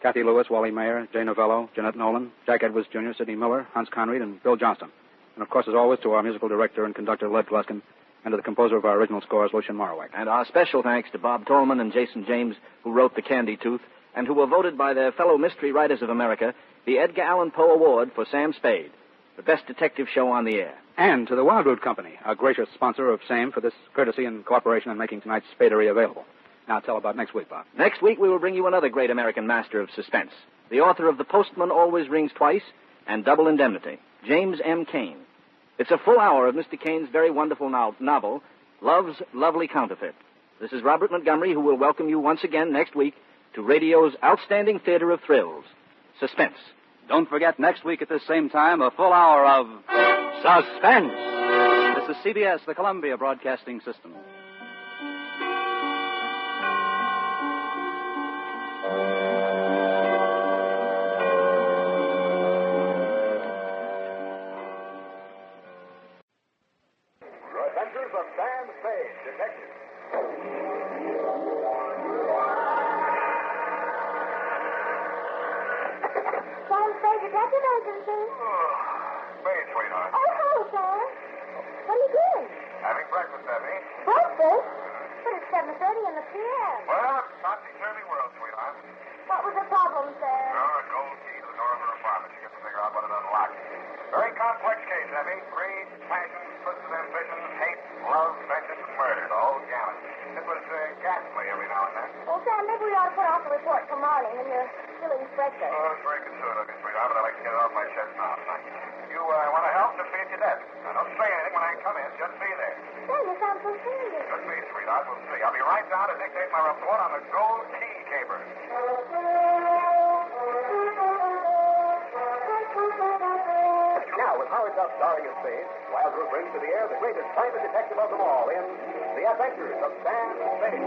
Kathy Lewis, Wally Mayer, Jay Novello, Jeanette Nolan, Jack Edwards Jr., Sidney Miller, Hans Conried, and Bill Johnston. And, of course, as always, to our musical director and conductor, Led Gluskin, and to the composer of our original scores, Lucien Morawek. And our special thanks to Bob Tallman and Jason James, who wrote The Candy Tooth, and who were voted by their fellow mystery writers of America the Edgar Allan Poe Award for Sam Spade, the best detective show on the air. And to the Wildroot Company, our gracious sponsor of SAME, for this courtesy and cooperation in making tonight's Spadery available. Now tell about next week, Bob. Next week, we will bring you another great American master of suspense, the author of The Postman Always Rings Twice and Double Indemnity, James M. Cain. It's a full hour of Mr. Cain's very wonderful novel, Love's Lovely Counterfeit. This is Robert Montgomery, who will welcome you once again next week to radio's outstanding theater of thrills, Suspense. Don't forget, next week at this same time, a full hour of Suspense. This is CBS, the Columbia Broadcasting System. The Adventures of Sam Spade, Detective. Sam Spade, detective agency. Spade, sweetheart. Oh, hello, Sam. What are you doing? Having breakfast, Effie. Breakfast? But it's 7:30 in the p.m. Well, it's a topsy-turvy world, sweetheart. What was the problem, Sam? A gold key to the door of her apartment. She gets to figure out what it unlocks. Very complex case, Effie. Greed, passion, twisted ambition, hate, love, vengeance, and murder. The whole gamut. It was ghastly every now and then. Well, Sam, maybe we ought to put off the report for morning when you're feeling fresher. Oh, it's very considerate of you, sweetheart, but I'd like to get it off my chest now. You want to help? Just be at your desk. Now, don't say anything when I come in. Just be there. Sam, you sound so serious. Just be, sweetheart. We'll see. I'll be right down to dictate my report on the gold key caper. Now, with Howard Duff starring in Spade, Wildroot brings to the air the greatest private detective of them all in The Adventures of Sam Spade.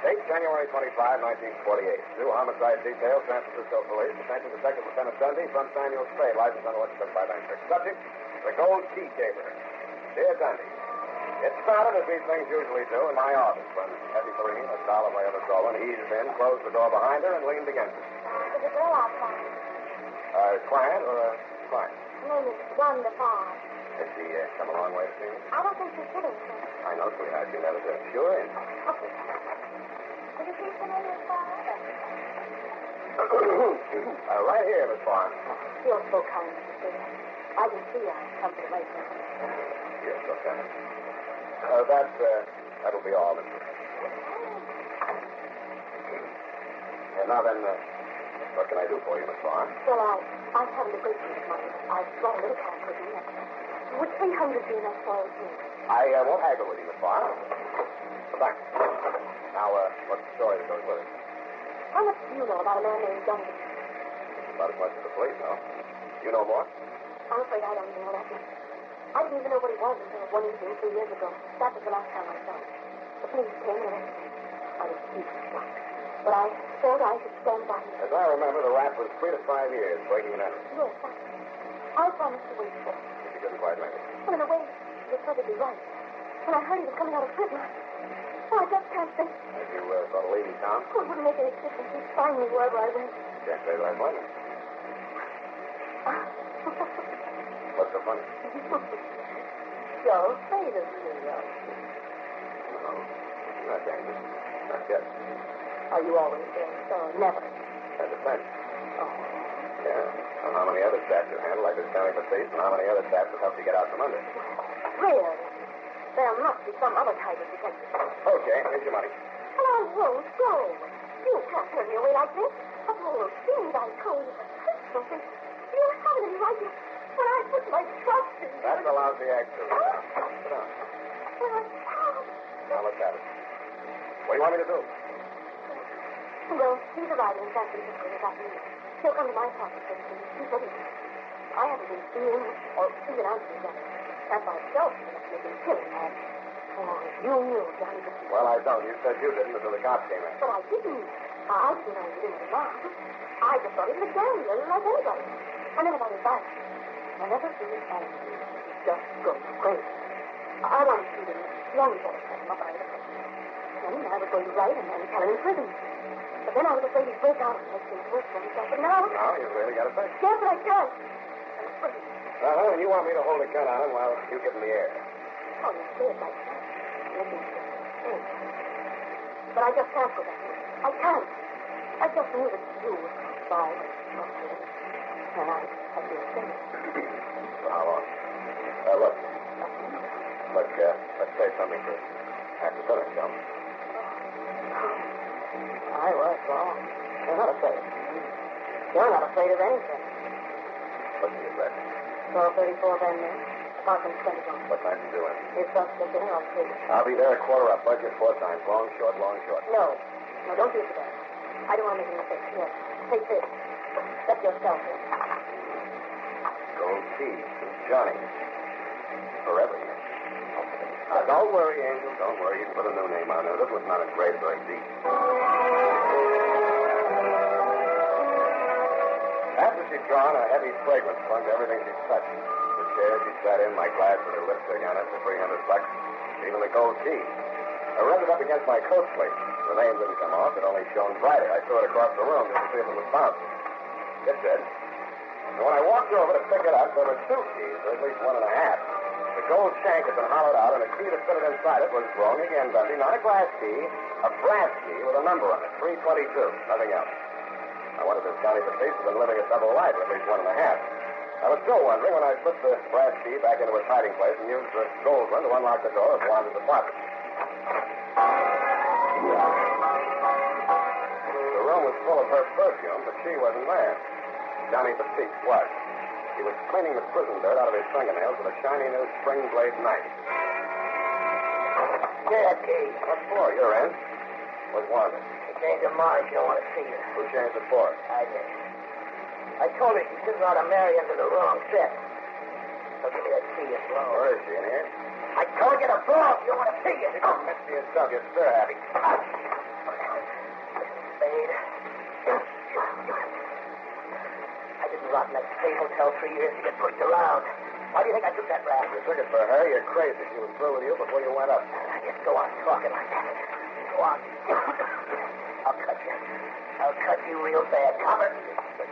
Date January 25, 1948. New homicide detail, San Francisco Police. Attention Detective Lieutenant Dundee from Samuel Spade, license on Western by Bank. Subject, the gold key caper. Dear Dundee, it started as these things usually do in my office when Effie Perrine, a doll of my other stolen, eased in, closed the door behind her, and leaned against it. There's a girl outside. A client or a client? Her name is Wanda Farr. Did she come a long way to see me? I don't think she's sitting, sir. I know, sweetheart. She never did. Sure in. Okay. Could you please come in, Miss Farr? Right here, Miss Farr. You're so kind, Mr. Spade. I can see I come to the right place. Yes, Lieutenant. That'll be all, Mr. And now then, what can I do for you, Miss Farr? Well, I haven't a great deal of money. I've brought a little cash with me. Would 300 be enough for me? I won't haggle with you, Miss Farr. Thanks. Now, what's the story that goes with it? How much do you know about a man named Dundee? About as much as the police know. You know more? I'm afraid I don't even know that much. I didn't even know what he was until one evening 3 years ago. That was the last time I saw him. The police came and arrested me. I was deeply shocked. But I felt I should stand by him. As I remember, the rap was 3 to 5 years breaking and entering. Yes, I promised to wait for him. But you didn't quite make it. Well, in a way, you're perfectly right. When I heard he was coming out of prison, I just can't think. If you thought of leaving town? Oh, it wouldn't make any difference. He'd find me wherever I went. Can't say that I blame you. What's so funny? You're afraid of me, No, not dangerous. Not yet. Are you always there? So never. That depends. Oh. Yeah. On how many other staffs you handle, like this county for thieves, and how many other staffs have helped you get out from under. Really? There must be some other type of detective. Okay, here's your money. Well, I won't go. You can't turn me away like this. Of all those things I told you, something. You haven't any right to... When I put my trust in you... That's a lousy act, too. Sit down. Well, I can't. Now, let's have it. What do you want me to do? Well, he's arriving in San Francisco this afternoon. Still come to my apartment, please. I haven't been in or even out of the gun. That by itself is making a killing, man. Oh, you knew, Johnny. Well, I don't. You said you didn't until the cops came in. But I didn't. I didn't know you didn't deny. I just thought he was a gambler, like anybody. I never got his back. Whenever he was angry, he just goes crazy. I wanted to do long before I set him up out of the prison. Then I was going to write and then tell him in prison. But then I was afraid he'd break out and make things worse for himself. But now... No, you really got it fixed. Yes, but I can't. I'm afraid. And you want me to hold a gun on him while you give him the air. Oh, you say it like that. Listen to me. But I just can't go back. I can't. I just knew that you were by and not to him. And I'd be ashamed. For how long? Look. Let's say something for after dinner, John. I was wrong. You're not afraid. You're not afraid of anything. What's the address? 1234 Van Ness. Apartment 21. What time you doing? It's up to dinner on 3. I'll be there at 4:15. Budget 4 times. Long, short, long, short. No. No, don't do it for that. I don't want to make a mistake. Here. Take this. Set yourself in. Gold key. Johnny. Forever. Don't worry, Angel. Don't worry. You can put a new name on there. This one's not engraved very deep. After she'd gone, a heavy fragrance clung to everything she touched. The chair she sat in, my glass with her lipstick on it for $300, even the gold key. I rubbed it up against my coat sleeve. The name didn't come off. It only shone brighter. I threw it across the room just to see if it was bouncing. It did. And when I walked over to pick it up, there were 2 keys, or at least 1 and a half. The gold shank had been hollowed out, and the key that fitted inside it was wrong again, Dundee. Not a glass key, a brass key with a number on it, 322, nothing else. I wondered if Johnny Batiste had been living a double life, at least 1 and a half. I was still wondering when I put the brass key back into its hiding place and used the gold one to unlock the door of Wanda's apartment. The room was full of her perfume, but she wasn't there. Johnny Batiste was. He was cleaning the prison dirt out of his fingernails with a shiny new spring blade knife. Yeah, key. What for? You're in. Where's Wanda? She changed her mind. She don't want to see you. Who changed it for? I did. I told her she didn't ought to marry into the wrong set. So give me that key and blow. Where is she, in here? I told you to blow if you don't want to see you. Let's see yourself. You're stir happy. Spade. I didn't rot in that state hotel 3 years to get pushed around. Why do you think I took that rap? You took it for her. You're crazy. She was through with you before you went up. I just go on talking like that. Go on. I'll cut you. I'll cut you real bad. Cover.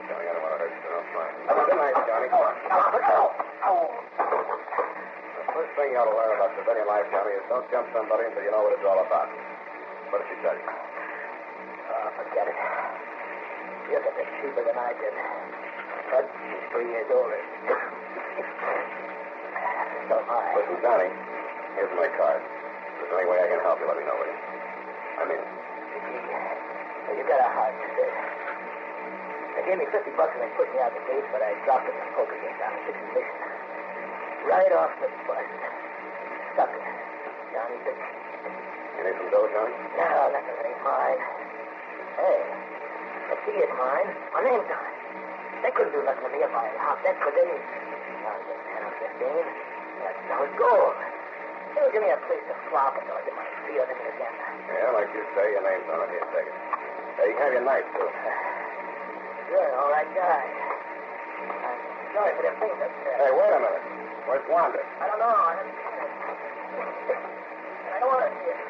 Johnny, I don't want to hurt you. I'm fine. Good night, Johnny. Come on. The first thing you ought to learn about civilian life, Johnny, is don't jump somebody until you know what it's all about. What did she tell you? Oh, forget it. You'll get this cheaper than I did. But she's 3 years older. So am I. Listen, Johnny, here's my card. If there's any way I can help you, let me know, will you? I mean it. Well, you got a heart, sister. They gave me $50 when they put me out the gate, but I dropped it in the poker game down at 6th and Mission. Right off the bus. Stuck it. Johnny Bitch. You need some dough, Johnny? No, nothing that ain't mine. Hey, the key is mine. My name's on it. They couldn't do nothing to me if I hopped that, could they? Now, I'm just 10 or 15. That's solid gold. They'll give me a place to flop until I get my feet under me again. Yeah, like you say, your name's on it. Here, take it. Hey, you can have your knife, too. You're an all right guy. I'm sorry for the things up there. Hey, wait a minute. Where's Wanda? I don't know. I haven't seen her. And I don't want to see her.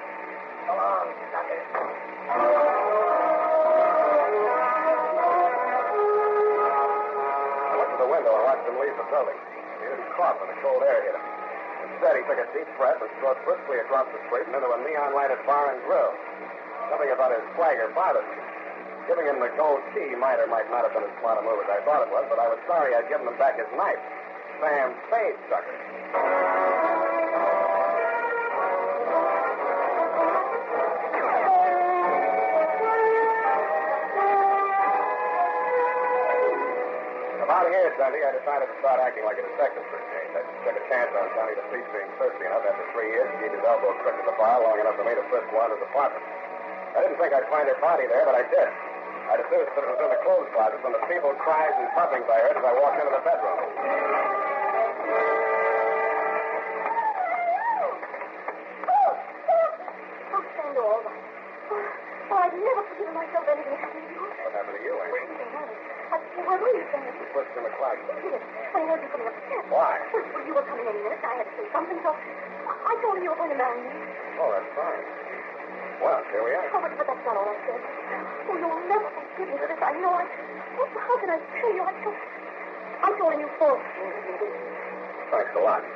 So long, sucker. I went to the window and watched him leave the building. He didn't cough when the cold air hit him. Instead, he took a deep breath and strode briskly across the street and into a neon-lighted bar and grill. Something about his swagger bothered me. Giving him the gold key might or might not have been as smart a move as I thought it was, but I was sorry I'd given him back his knife. Sam Spade, sucker. About here, Dundee, I decided to start acting like a detective for a change. I took a chance on Johnny Batiste being thirsty enough after 3 years to keep his elbow crooked at the bar long enough for me to frisk Wanda's apartment. I didn't think I'd find her body there, but I did. I I deduced that it was in the clothes closet from the feeble cries and thumpings I heard as I walked into the bedroom. Oh, Sam, all right. Oh, I'd never forgiven myself anything happened to you. What happened to you, Amy? Where were you, Sam? You pushed in the closet. Yes, when I heard you coming up the steps. Why? Well, you were coming any minute. I had to say something, so I told him you were going to marry me. Oh, that's fine. Well, here we are. Oh, but that's not all I said. Oh, you'll never forgive me for this. I know I... Oh, how can I tell you? I told him you forced me to do this. Thanks a lot.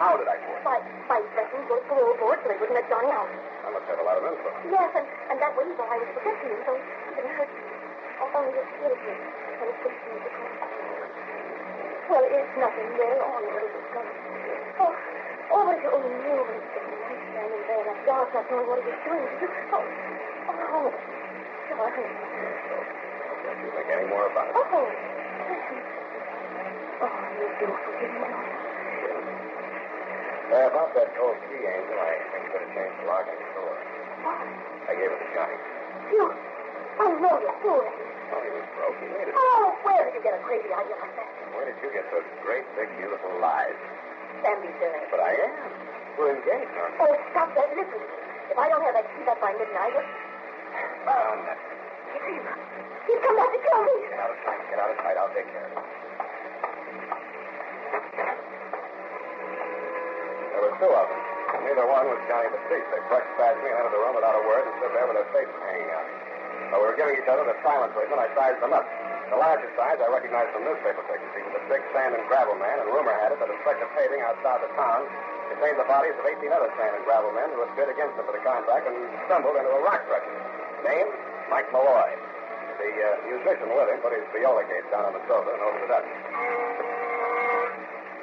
How did I do it? By threatening to go to parole board so they wouldn't let Johnny out. I must have a lot of info. Yes, and that way he thought I was protecting him, so he didn't hurt you. Oh, only you're scared of me. And it's pushed me to come. Well, it's nothing. They're all a little discovered. Oh, but if you only knew when it's getting nice standing there in that dark, not knowing what he was doing. Oh, darling. Don't you think any more about it? Oh, you do forgive me, don't you? About that gold key, Angel, I think you better change the lock on the door. What? I gave it to Johnny. You? I know you fool. Oh, he was broke. He made it. Oh, where did you get a crazy idea like that? Where did you get those great, big, beautiful lies? Sam, be silly. But I am. We're engaged, aren't we? Oh, stop that. Listen. If I don't have that key back by midnight, he's come back to kill me. Get out of sight. Get out of sight. I'll take care of it. There were two of them. Neither one was Johnny Batiste. They brushed past me and entered the room without a word and stood there with their faces hanging out. While we were giving each other the silent treatment, I sized them up. The larger size I recognized from newspaper pictures. He was a big sand and gravel man, and rumor had it that a stretch of paving outside the town contained the bodies of 18 other sand and gravel men who had bid against him for the contract and stumbled into a rock crushing. Name? Mike Malloy. The musician with him put his viola case down on the sofa and opened it up.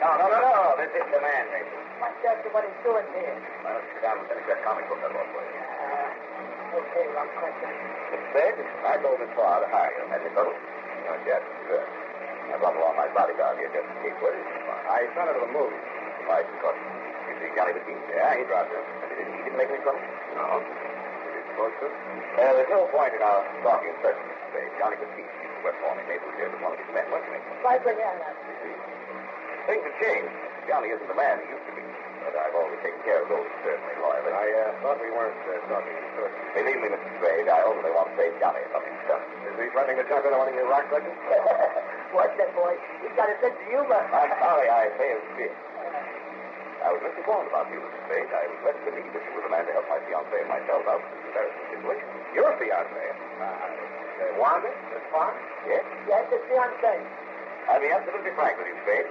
No. This is the man, Mason. What's just what he's doing here? Well, let's sit down and finish that comic book that was for you. Okay, wrong question. It's big. I told Miss Farr to hire you. Had you told? Not yet. Good. I brought along my bodyguard here just to keep with you. I sent her to the movie. Why, of course. You see Johnny Batiste? Yeah, he dropped in. He didn't make any trouble? No. Is he supposed to? There's no point in our talking in person, Mr. Spade. Johnny Batiste used to work for me. Maybe was here with one of his men, wasn't he? Why bring that up? Things have changed. Johnny isn't the man he used to be. But I've always taken care of those certainly loyally. I thought we weren't talking in person. Believe me, Mr. Spade, I only want to save Johnny if something's done. Is he threatening to jump into one of your rock crutches? Watch that boy. He's got a sense of humor. I'm sorry I may have been. I was misinformed about you, Mr. Spade. I was led to believe that you were the man to help my fiancée and myself out of this embarrassing situation. Your fiancée? Wanda? Miss Farr? Yes? Yes, it's fiancé. I'll be absolutely frank with you, Spade.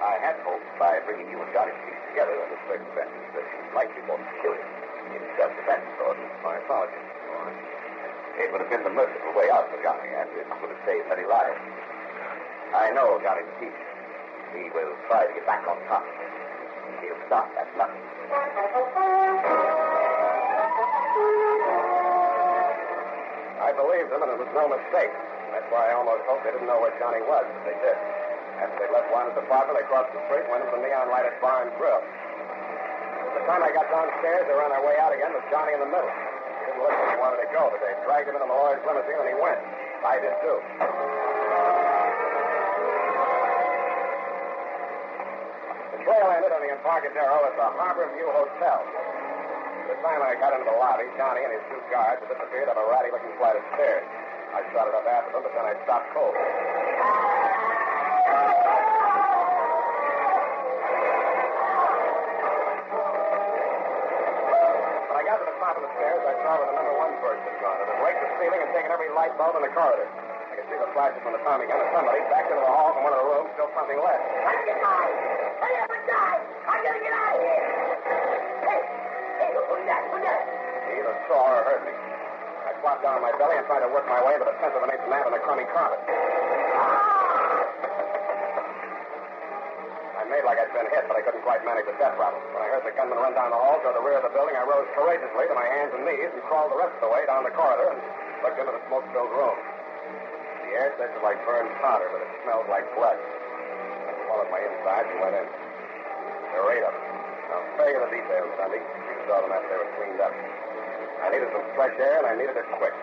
I had hoped by bringing you and Johnny Batiste together under circumstances that you might be more secure in self-defense, or my apologies. It would have been the merciful way out for Johnny, and it would have saved many lives. I know Johnny Batiste. He will try to get back on top. He'll stop at nothing. I believed him, and it was no mistake. That's why I almost hoped they didn't know where Johnny was, but they did. After they left Wanda's apartment, they crossed the street and went into the neon-lighted bar and grill. By the time I got downstairs, they were on their way out again with Johnny in the middle. He didn't look where he wanted to go, but they dragged him into Malloy's limousine, and he went. I did, too. The trail ended on the Embarcadero at the Harbor View Hotel. By the time I got into the lobby, Johnny and his two guards had disappeared up a ratty-looking flight of stairs. I started up after them, but then I stopped cold. When I got to the top of the stairs, I saw where the number one perch had gone. It had raked the ceiling and taken every light bulb in the corridor. I could see the flashes from the Tommy gun, and somebody backed into the hall from one of the rooms, still pumping lead. I'm getting out! Hurry up and die! I'm gonna get out of here! Hey, who's that? He either saw or heard me. I flopped down on my belly and tried to work my way into the tenth of an inch nap in the crummy carpet. I made like I'd been hit, but I couldn't quite manage the death rattle. When I heard the gunman run down the hall toward the rear of the building, I rose courageously to my hands and knees and crawled the rest of the way down the corridor and looked into the smoke-filled room. The air tasted like burned powder, but it smelled like blood. I swallowed my insides and went in. There were 8 of them. Now, spare you the details, Sunday. You saw them after they were cleaned up. I needed some fresh air, and I needed it quick.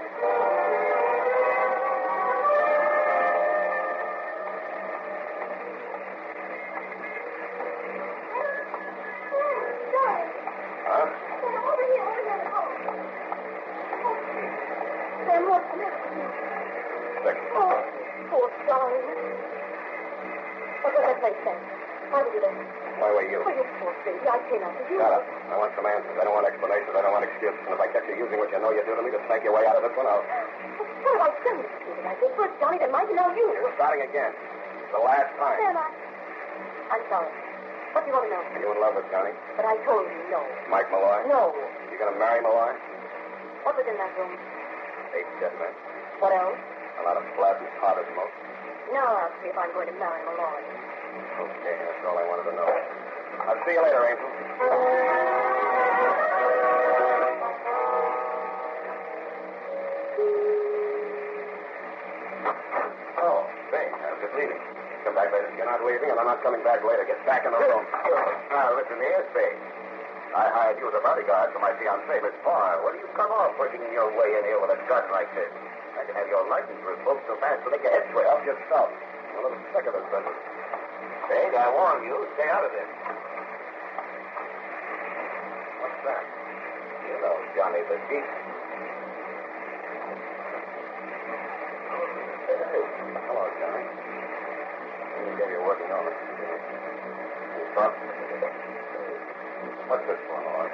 Sam, what's the matter? Sick. Oh, poor darling. What was that place, Sam? Why were you there? Why were you? Oh, you poor baby. I came after you. Shut up. I want some answers. I don't want explanations. I don't want excuses. And if I catch you using what you know you do to me to snake your way out of this one, I'll... What have I done to you like this? First Johnny, then Mike, and now you. You're starting again. It's the last time. Sam, I'm sorry. What do you want to know? Are you in love with Johnny? But I told you no. Mike Malloy? No. You gonna marry Malloy? What was in that room? 8 dead men. What else? A lot of plasma powder smoke. Now I'll see if I'm going to marry Malloy. Okay, that's all I wanted to know. I'll see you later, Angel. Oh, say, I was just leaving. Come back later. You're not leaving, and I'm not coming back later. Get back in the room. Now, listen here, Spade. I hired you as a bodyguard for my fiancée, Miss Barr. What do you come off pushing your way in here with a gun like this? I can have your license revoked so fast to make your head swim. Help yourself. I'm a little sick of this business. Spade, I warn you, stay out of this. What's that? You know Johnny the Thief. Hello, Johnny. You gave your working over. You talk? What's this for, Lord?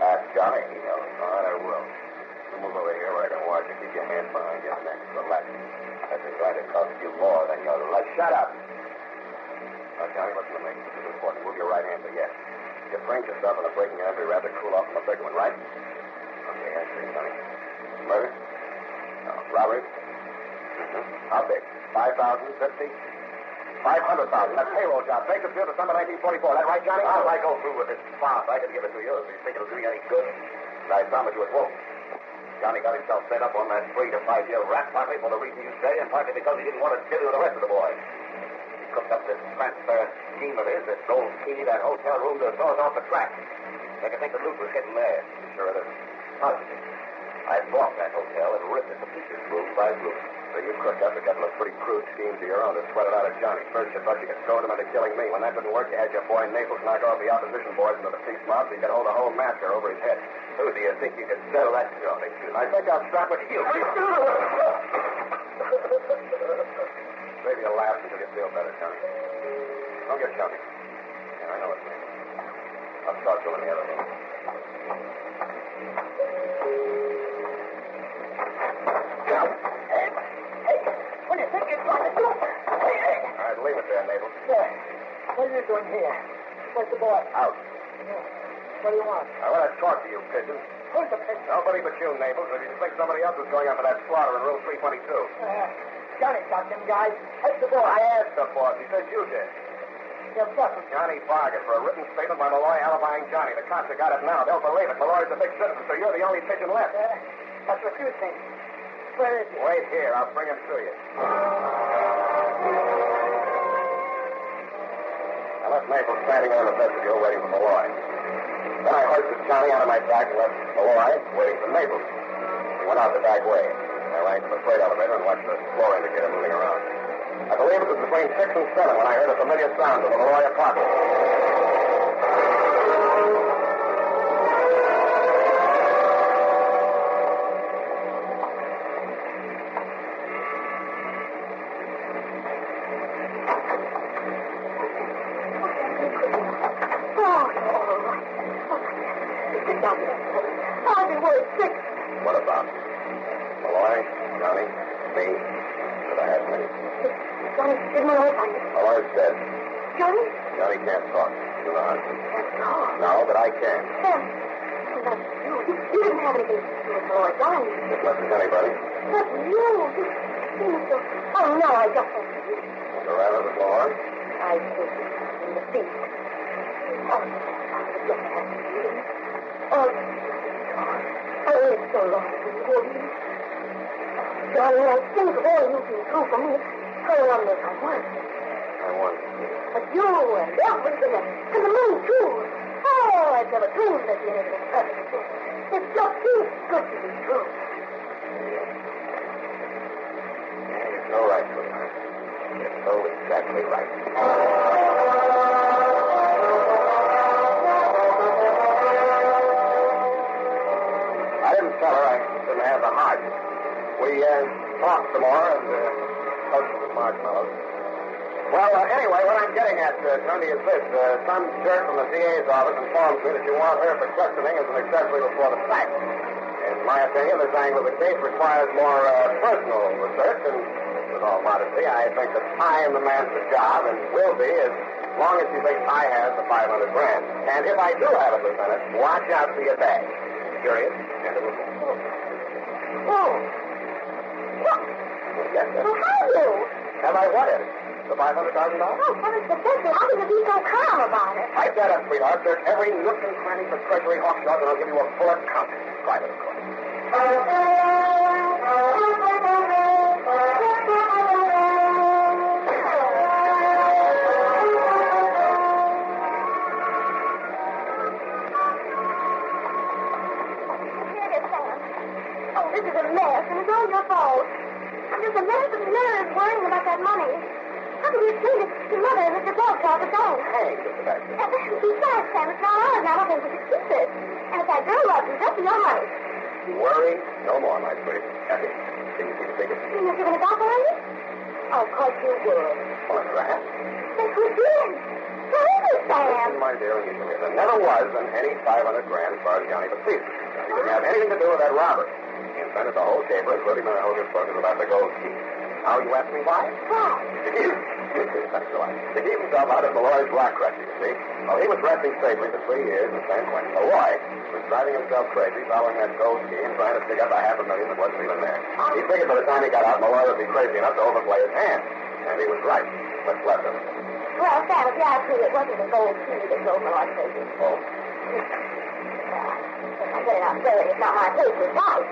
Ask Johnny, he knows. All right, I will. You move over here where I can watch you. Keep your hands behind your neck. Relax. This is going to cost you more than your life. Shut up. Now, Johnny, listen to me. This is important. Move your right hand to yes. You framed yourself in a breaking and entry rather cool off from a big one, right? Okay, I see, Johnny. Murder? No. Robbery? Mm-hmm. How big? 5,000, 50? 500,000. That's payroll job. Bakersfield, December 1944. That right, Johnny? If I go through with this farce, I can give it to you. If you think it'll do you any good. And I promise you it won't. Johnny got himself set up on that 3 to 5 year rap, partly for the reason you say, and partly because he didn't want to deal with the rest of the boys. He cooked up this transfer scheme of his, this old key, that hotel room to throw us off the track. I could think the loot was hidden there. Sure it is. Positive. I bought that hotel and ripped it to pieces, room by room. So you cooked up a couple of pretty crude schemes of your own to sweat it out of Johnny. First, you thought you could goad him into killing me. When that didn't work, you had your boy Naples knock off the opposition boys into the peace mob so you could hold the whole massacre over his head. Who do you think you could settle that job into? I think I'll stop with you. Maybe you'll laugh until you feel better, Johnny. Don't get chummy. Yeah, I know it's me. I'll talk to him in the other room. What do you think you're trying to do? Hey. All right, leave it there, Naples. Yeah. What are you doing here? Where's the boy? Out. Yeah. What do you want? I want to talk to you, pigeon. Who's the pigeon? Nobody but you, Naples. If you think somebody else is going up for that slaughter in room 322. Johnny got them guys. That's the boy. I asked the boss. He said you did. You're fucking. Johnny bargained for a written statement by Malloy alibiying Johnny. The cops have got it now. They'll believe it. Malloy's a big citizen, so you're the only pigeon left. That's what you think. Where is he? Wait here. I'll bring him to you. I left Naples standing there in the vestibule waiting for Malloy. Then I hoisted Johnny out of my back and left Malloy waiting for Naples. He went out the back way. I ran to the freight elevator and watched the floor indicator moving around. I believe it was between 6 and 7 when I heard a familiar sound in the Malloy apartment. What about? Malloy, Johnny, me, that I had many. Johnny, did Malloy find it? Malloy's dead. Johnny? Johnny can't talk. You know how to. Can't talk? No, but I can. Sam, that's you. You didn't have anything to do with Malloy dying. As much as anybody. That's you. You must have... Oh, no, I don't think you. The rabbit with Malloy? I think in the feet. Oh, look at you. Oh, it's so long for you. Johnny, I think of all you've been through for me. I wonder if I won. I won. But you and everything and the moon, too. Oh, I've never dreamed that you had been perfect. It's just too good to be true. Yeah, you're so right, sweetheart. You're so exactly right. I didn't tell her I didn't have the heart. We talked some more and toasted some marshmallows. Well, anyway, what I'm getting at, Tony, is this. Some jerk from the DA's office informs me that you want her for questioning as an accessory before the fact. In my opinion, this angle of the case requires more personal research, and with all modesty, I think that I am the man for the job and will be as long as you think I have the $500 grand. And if I do have it, Lieutenant, watch out for your bag. Curious? And it will. Oh. What? Yes, sir. Well, how you? Have I what is it? The $500,000? Oh, heavens protection. How can you be so calm about it? Type that up, sweetheart. Search every nook and cranny for Treasury offshore, and I'll give you a full account. Private, of course. This is a mess, and it's all your fault. I'm just a mess of nerves worrying about that money. How can you explain it to Mother and Mr. Baltar the phone? Hey, Mr. Baxter. Besides, Sam, it's not ours. I don't think we should keep it. And if that girl loves you, that's your money. Worry no more, my sweet. Effie, can you see the ticket? You're giving it back already? Oh, of course you would. Well, perhaps. But who did? Who is it, Sam? Listen, my dear, there never was any $500 grand as far as Johnny Batiste. He didn't have anything to do with that robbery. He invented the whole caper, including the hocus pocus about the gold key. Now you ask me why? Why? To keep himself out of Malloy's block crush, you see. Well, he was resting safely for 3 years in San Quentin. Malloy was driving himself crazy, following that gold key and trying to dig up $500,000 that wasn't even there. He figured by the time he got out, Malloy would be crazy enough to overplay his hand. And he was right. What's left of it? Well, Sam, if you ask me, it wasn't the gold key that drove Malloy crazy. Oh? If I get it out there, it's not my place to fight.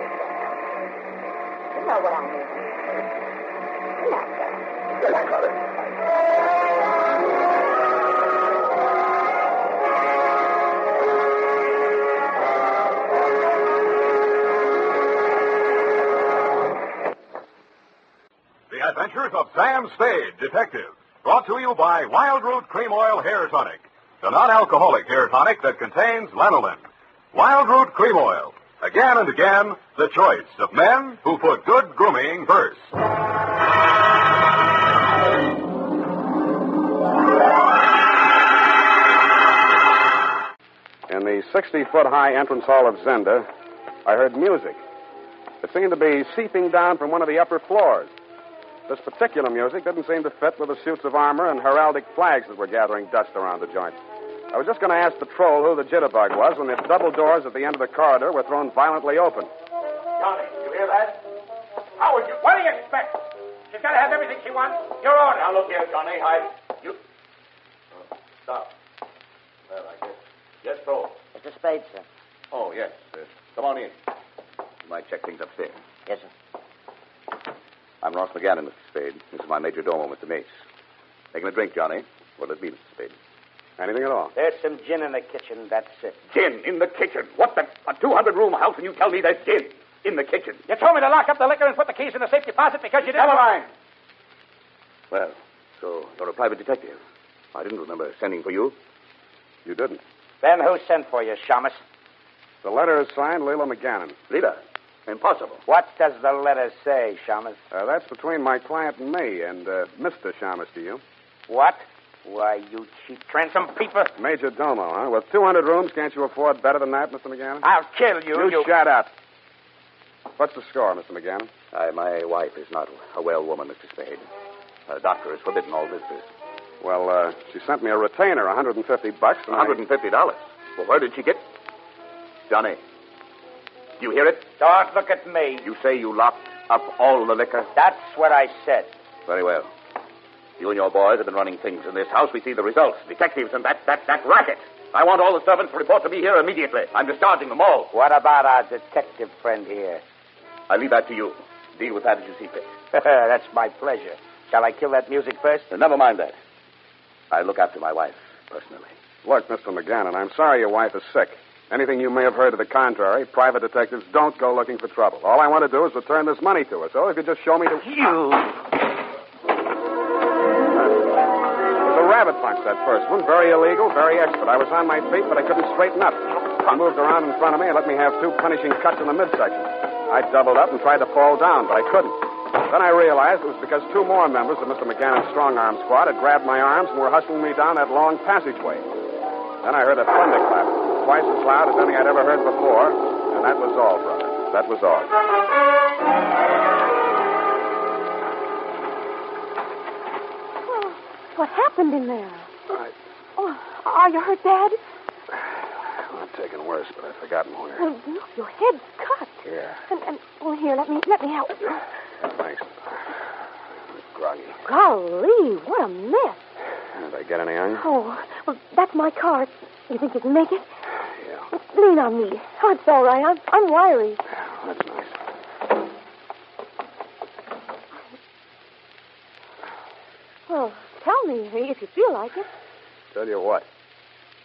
You know what I mean. Good night, Sam. Good night, Mother. The Adventures of Sam Spade, Detective. Brought to you by Wild Root Cream Oil Hair Tonic, the non-alcoholic hair tonic that contains lanolin. Wild Root Cream Oil. Again and again, the choice of men who put good grooming first. In the 60-foot-high entrance hall of Zenda, I heard music. It seemed to be seeping down from one of the upper floors. This particular music didn't seem to fit with the suits of armor and heraldic flags that were gathering dust around the joint. I was just going to ask Patrol who the jitterbug was when the double doors at the end of the corridor were thrown violently open. Johnny, you hear that? What do you expect? She's got to have everything she wants. Your order. Now, look here, Johnny. Stop. Well, I guess. Yes, Patrol. Mr. Spade, sir. Oh, yes. Come on in. You might check things upstairs. Yes, sir. I'm Ross McGannon, Mr. Spade. This is my major domo, Mr. Mace. Taking a drink, Johnny. What'll it be, Mr. Spade? Anything at all. There's some gin in the kitchen, that's it. Gin in the kitchen? What the? A 200-room house, and you tell me there's gin in the kitchen? You told me to lock up the liquor and put the keys in the safe deposit because you didn't... Never mind. Well, so you're a private detective. I didn't remember sending for you. You didn't. Then who sent for you, Shamus? The letter is signed Leela McGannon. Leela? Impossible. What does the letter say, Shamus? That's between my client and me, and Mr. Shamus to you. What? Why, you cheap transom peeper. Major domo, huh? With 200 rooms, can't you afford better than that, Mr. McGannon? I'll kill you. You shut up. What's the score, Mr. McGannon? My wife is not a well woman, Mr. Spade. Her doctor has forbidden all visitors. Well, she sent me a retainer, $150. $150? Well, where did she get... Johnny, do you hear it? Don't look at me. You say you locked up all the liquor? That's what I said. Very well. You and your boys have been running things in this house. We see the results. Detectives and that racket. I want all the servants to report to me here immediately. I'm discharging them all. What about our detective friend here? I leave that to you. Deal with that as you see fit. That's my pleasure. Shall I kill that music first? Never mind that. I look after my wife, personally. Look, Mr. McGannon, I'm sorry your wife is sick. Anything you may have heard to the contrary, private detectives don't go looking for trouble. All I want to do is return this money to her. So if you just show me the... You... It was a rabbit punch, that first one. Very illegal, very expert. I was on my feet, but I couldn't straighten up. He moved around in front of me and let me have 2 punishing cuts in the midsection. I doubled up and tried to fall down, but I couldn't. Then I realized it was because two more members of Mr. McGannon's strong-arm squad had grabbed my arms and were hustling me down that long passageway. Then I heard a thunderclap, twice as loud as any I'd ever heard before, and that was all, brother. That was all. Oh, what happened in there? Oh, are you hurt, Dad? Well, I'm taking worse, but I've forgotten where. Oh, look, your head's cut. Yeah. And here, let me help you. Yeah, thanks. I'm groggy. Golly, what a mess. Did I get any on you? Oh, well, that's my car. You think you can make it? Yeah. Lean on me. Oh, it's all right. I'm wiry. That's nice. Well, tell me if you feel like it. Tell you what.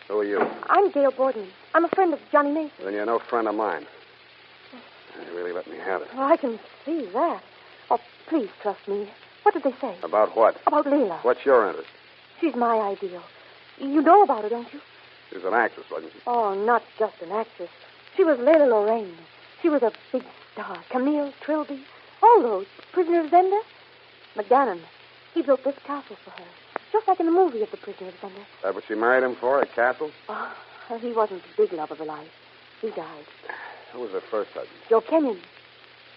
Who are you? I'm Gail Boardman. I'm a friend of Johnny Mason. Then you're no friend of mine. You really let me have it. Oh, I can see that. Oh, please trust me. What did they say? About what? About Leila. What's your interest? She's my ideal. You know about her, don't you? She was an actress, wasn't she? Oh, not just an actress. She was Leila Lorraine. She was a big star. Camille, Trilby, all those. Prisoner of Zenda. McGannon. He built this castle for her. Just like in the movie of The Prisoner of Zenda. That what she married him for, a castle? Oh, he wasn't the big love of her life. He died. Who was her first husband? Joe Kenyon.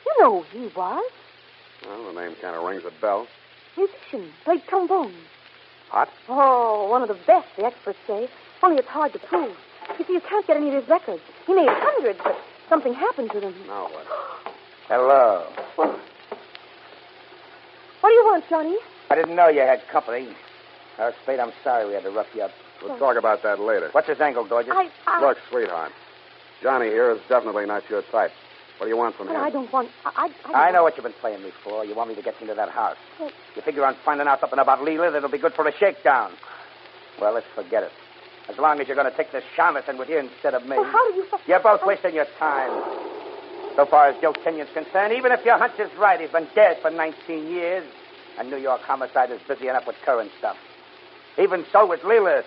You know who he was. Well, the name kind of rings a bell. Musician. Played trombone. Hot? Oh, one of the best, the experts say. Only it's hard to prove. You see, you can't get any of his records. He made hundreds, but something happened to them. Now what? Hello. Well, what do you want, Johnny? I didn't know you had company. Spade, I'm sorry we had to rough you up. We'll talk about that later. What's his angle, Gorgeous? Look, sweetheart. Johnny here is definitely not your type. What do you want from him? I don't want... I know what you've been playing me for. You want me to get you into that house. Well, you figure on finding out something about Leela that'll be good for a shakedown. Well, let's forget it. As long as you're going to take this charlatan with you instead of me. Well, how do you... You're both wasting your time. So far as Joe Kenyon's concerned, even if your hunch is right, he's been dead for 19 years. And New York homicide is busy enough with current stuff. Even so with Leela.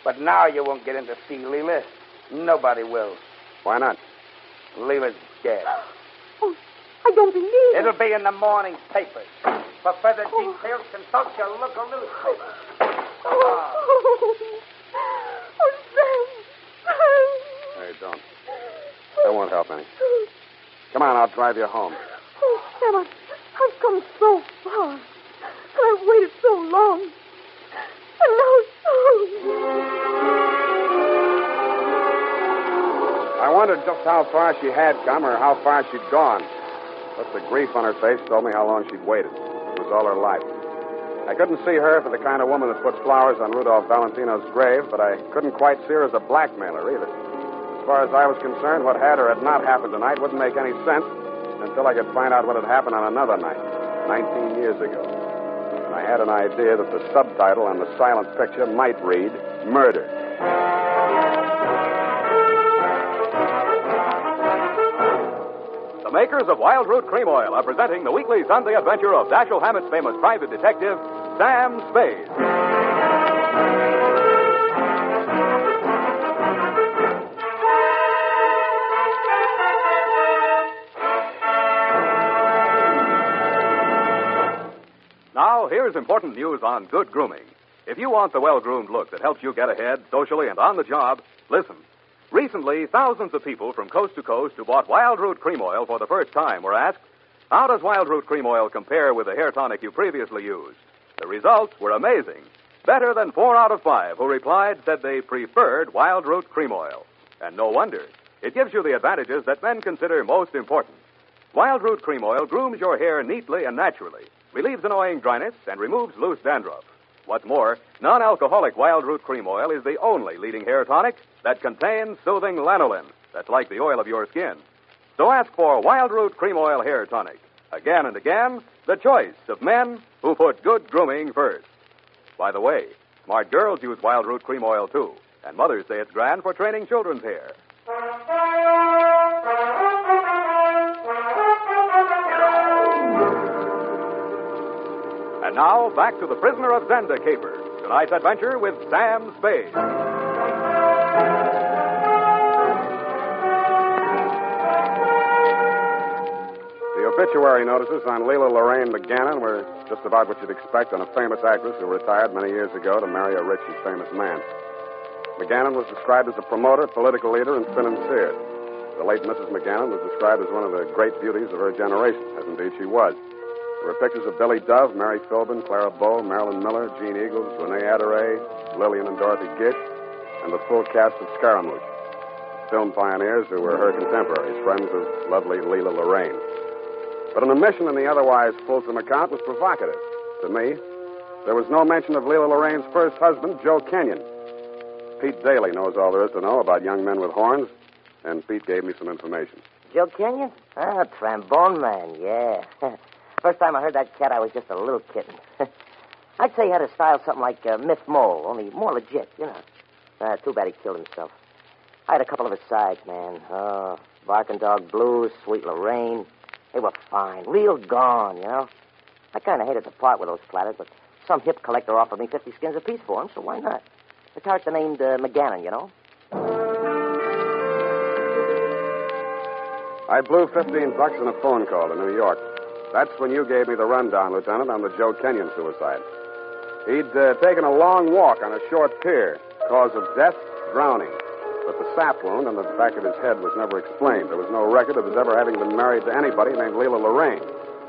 But now you won't get in to see Leela. Nobody will. Why not? Leela's dead. Oh, I don't believe it. It'll be in the morning papers. For further details, consult your local newspaper. Hey, don't. That won't help any. Come on, I'll drive you home. Oh, Sam, I've come so far. And I've waited so long. And now it's I wondered just how far she had come or how far she'd gone. But the grief on her face told me how long she'd waited. It was all her life. I couldn't see her for the kind of woman that puts flowers on Rudolph Valentino's grave, but I couldn't quite see her as a blackmailer either. As far as I was concerned, what had or had not happened tonight wouldn't make any sense until I could find out what had happened on another night, 19 years ago. And I had an idea that the subtitle on the silent picture might read, Murder. The makers of Wild Root Cream Oil are presenting the weekly Sunday adventure of Dashiell Hammett's famous private detective, Sam Spade. Now, here's important news on good grooming. If you want the well-groomed look that helps you get ahead socially and on the job, listen. Recently, thousands of people from coast to coast who bought Wild Root Cream Oil for the first time were asked, how does Wild Root Cream Oil compare with the hair tonic you previously used? The results were amazing. Better than 4 out of 5 who replied said they preferred Wild Root Cream Oil. And no wonder. It gives you the advantages that men consider most important. Wild Root Cream Oil grooms your hair neatly and naturally, relieves annoying dryness, and removes loose dandruff. What's more, non-alcoholic Wild Root Cream Oil is the only leading hair tonic that contains soothing lanolin. That's like the oil of your skin. So ask for Wild Root Cream Oil Hair Tonic. Again and again, the choice of men who put good grooming first. By the way, smart girls use Wild Root Cream Oil, too. And mothers say it's grand for training children's hair. And now, back to the Prisoner of Zenda Caper. Tonight's adventure with Sam Spade. obituary notices on Leila Lorraine McGannon were just about what you'd expect on a famous actress who retired many years ago to marry a rich and famous man. McGannon was described as a promoter, political leader, and financier. The late Mrs. McGannon was described as one of the great beauties of her generation, as indeed she was. There were pictures of Billy Dove, Mary Philbin, Clara Bow, Marilyn Miller, Jean Eagles, Renee Adderey, Lillian and Dorothy Gish, and the full cast of Scaramouche, film pioneers who were her contemporaries, friends of lovely Leila Lorraine. But an omission in the otherwise fulsome account was provocative. To me, there was no mention of Leila Lorraine's first husband, Joe Kenyon. Pete Daly knows all there is to know about young men with horns, and Pete gave me some information. Joe Kenyon? Ah, trombone man, yeah. First time I heard that cat, I was just a little kitten. I'd say he had a style something like Miff Mole, only more legit, you know. Too bad he killed himself. I had a couple of his sides, man. Oh, Barking Dog Blues, Sweet Lorraine. They were fine, real gone, you know. I kind of hated to part with those platters, but some hip collector offered me 50 skins apiece for them, so why not? The character named McGannon, you know. I blew $15 on a phone call to New York. That's when you gave me the rundown, Lieutenant, on the Joe Kenyon suicide. He'd taken a long walk on a short pier. Cause of death, drowning. But the sap wound on the back of his head was never explained. There was no record of his ever having been married to anybody named Leila Lorraine.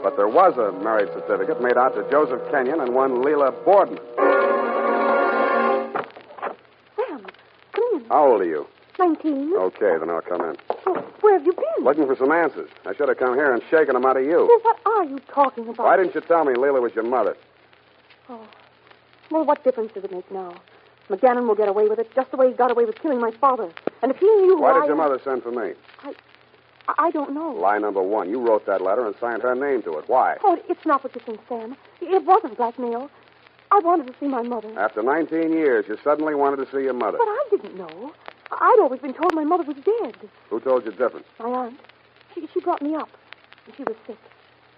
But there was a marriage certificate made out to Joseph Kenyon and one Leila Boardman. Sam, come in. How old are you? 19. Okay, then I'll come in. Oh, where have you been? Looking for some answers. I should have come here and shaken them out of you. Well, what are you talking about? Why didn't you tell me Leila was your mother? Oh. Well, what difference does it make now? McGannon will get away with it just the way he got away with killing my father. And if he knew Why did your mother send for me? I don't know. Lie number one. You wrote that letter and signed her name to it. Why? Oh, it's not what you think, Sam. It wasn't blackmail. I wanted to see my mother. After 19 years, you suddenly wanted to see your mother. But I didn't know. I'd always been told my mother was dead. Who told you different? My aunt. She brought me up. And she was sick.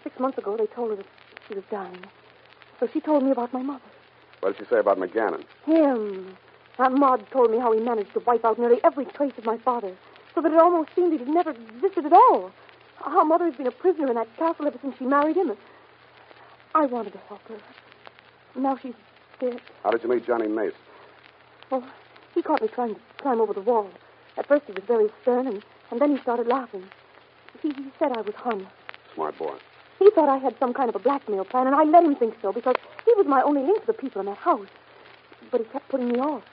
6 months ago, they told her that she was dying. So she told me about my mother. What did she say about McGannon? Him. Aunt Maud told me how he managed to wipe out nearly every trace of my father, so that it almost seemed he'd never existed at all. How Mother has been a prisoner in that castle ever since she married him. I wanted to help her. Now she's dead. How did you meet Johnny Mace? Well, he caught me trying to climb over the wall. At first he was very stern, and then he started laughing. He said I was hung. Smart boy. He thought I had some kind of a blackmail plan, and I let him think so because he was my only link to the people in that house. But he kept putting me off.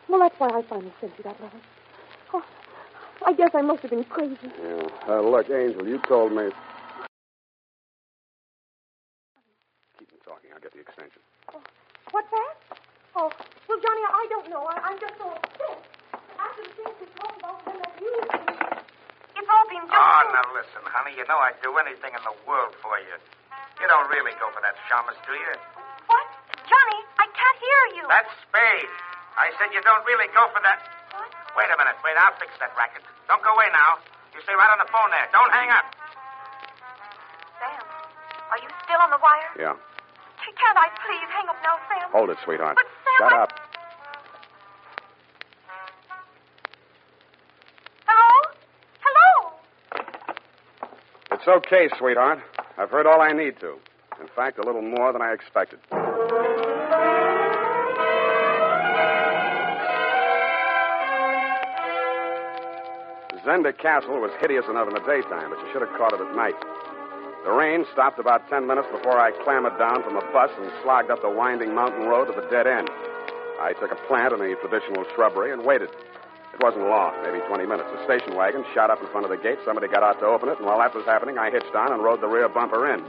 Well, that's why I finally sent you that letter. Oh, I guess I must have been crazy. Yeah. Look, Angel, you told me... Keep them talking. I'll get the extension. Oh, what's that? Oh, well, Johnny, I don't know. I'm just so upset. After the things we talked about when that you... It's all been just... Oh, now listen, honey. You know I'd do anything in the world for you. You don't really go for that shamus, do you? What? Johnny, I can't hear you. That's Spade. I said you don't really go for that. What? Wait a minute. Wait, I'll fix that racket. Don't go away now. You stay right on the phone there. Don't hang up. Sam, are you still on the wire? Yeah. Can't I please hang up now, Sam? Hold it, sweetheart. But Sam, Shut up. Hello? Hello? It's okay, sweetheart. I've heard all I need to. In fact, a little more than I expected. Zenda Castle was hideous enough in the daytime, but you should have caught it at night. The rain stopped about 10 minutes before I clambered down from a bus and slogged up the winding mountain road to the dead end. I took a plant in the traditional shrubbery and waited. It wasn't long, maybe 20 minutes. A station wagon shot up in front of the gate. Somebody got out to open it, and while that was happening, I hitched on and rode the rear bumper in.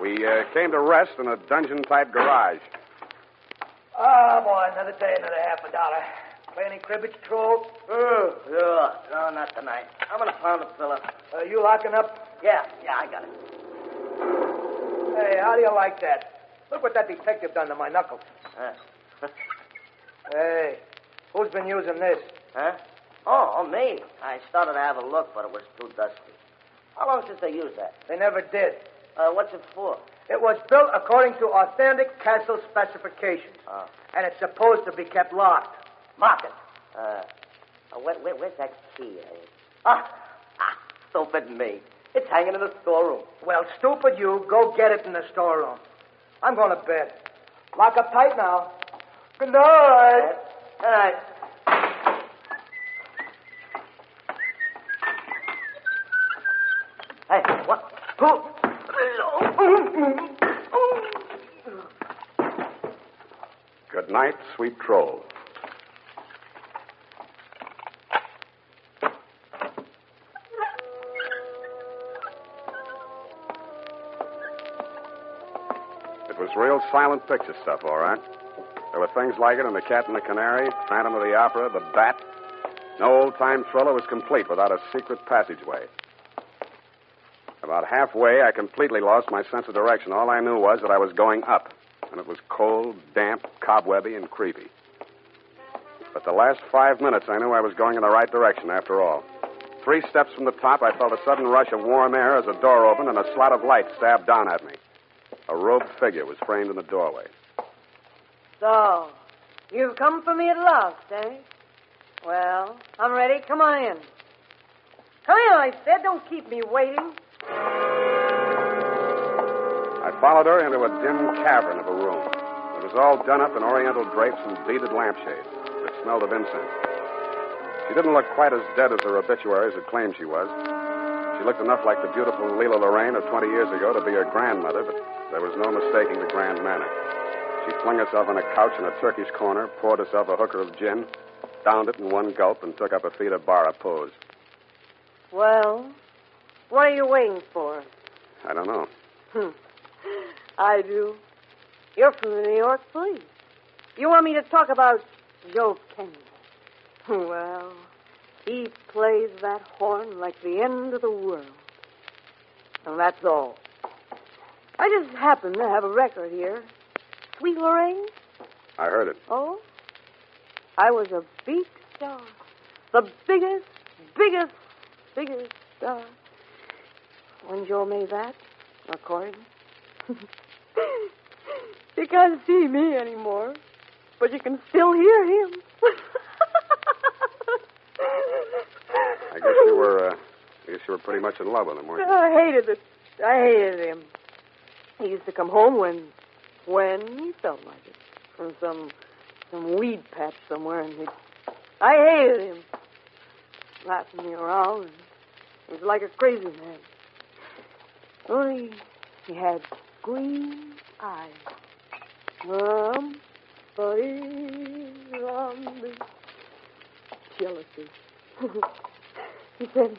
We came to rest in a dungeon-type garage. Oh, boy, another day, another $50. Play any cribbage, Troll? No, not tonight. I'm going to pound a fella. You locking up? Yeah, I got it. Hey, how do you like that? Look what that detective done to my knuckles. Hey, who's been using this? Huh? Oh, me. I started to have a look, but it was too dusty. How long since they used that? They never did. What's it for? It was built according to authentic castle specifications. Oh. And it's supposed to be kept locked. Mark it. Where's that key? Stupid me. It's hanging in the storeroom. Well, stupid you, go get it in the storeroom. I'm going to bed. Lock up tight now. Good night. Good night. Hey, what? Who? Good night, sweet troll. It was real silent picture stuff, all right. There were things like it in The Cat and the Canary, Phantom of the Opera, The Bat. No old-time thriller was complete without a secret passageway. About halfway, I completely lost my sense of direction. All I knew was that I was going up, and it was cold, damp, cobwebby, and creepy. But the last 5 minutes, I knew I was going in the right direction after all. 3 steps from the top, I felt a sudden rush of warm air as a door opened and a slot of light stabbed down at me. A robed figure was framed in the doorway. So, you've come for me at last, eh? Well, I'm ready. Come on in. Come in, I said. Don't keep me waiting. I followed her into a dim cavern of a room. It was all done up in oriental drapes and beaded lampshades. It smelled of incense. She didn't look quite as dead as her obituaries had claimed she was. She looked enough like the beautiful Leela Lorraine of 20 years ago to be her grandmother, but there was no mistaking the grand manner. She flung herself on a couch in a Turkish corner, poured herself a hooker of gin, downed it in one gulp, and took up a Fida Barra pose. Well, what are you waiting for? I don't know. I do. You're from the New York police. You want me to talk about Joe Kenyon? Well, he plays that horn like the end of the world. And that's all. I just happen to have a record here. Sweet Lorraine? I heard it. Oh? I was a big star. The biggest star. When Joe made that recording. You can't see me anymore, but you can still hear him. I guess you were pretty much in love with him, weren't you? I hated him. He used to come home when he felt like it, from some weed patch somewhere, and I hated him. Slapping me around, and he was like a crazy man. Only he had green eyes. Jealousy. He said,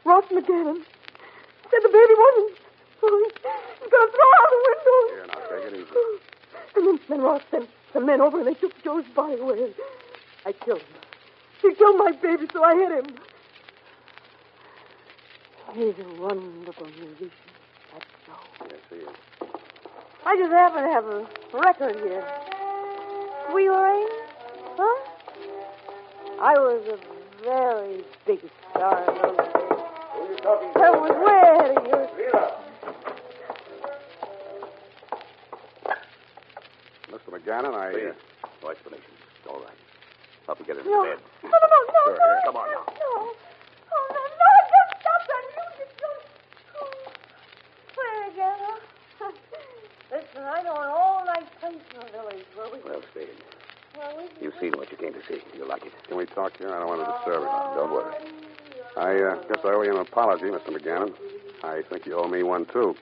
Ross McGannon said the baby wasn't. So he's going to throw out the window. Here, now, take it easy. And then Ross sent some men over and they took Joe's body away. I killed him. He killed my baby, so I hit him. He's a wonderful musician, that's Joe. Yes, he is. I just happen to have a record here. Sweet Lorraine? Huh? I was a very big star in those days. Who are you talking to? I was way ahead of you. Mr. McGannon, Please. No explanations. All right. Help me get into No. bed. No. Sure, No. come on now. No. Oh, no, just stop that music. Play it again, huh? Listen, I know an all-night place in the village where we... Well, Spade, you've seen what you came to see. You like it? Can we talk here? I don't want to disturb you. Don't worry. I guess I owe you an apology, Mr. McGannon. I think you owe me one, too.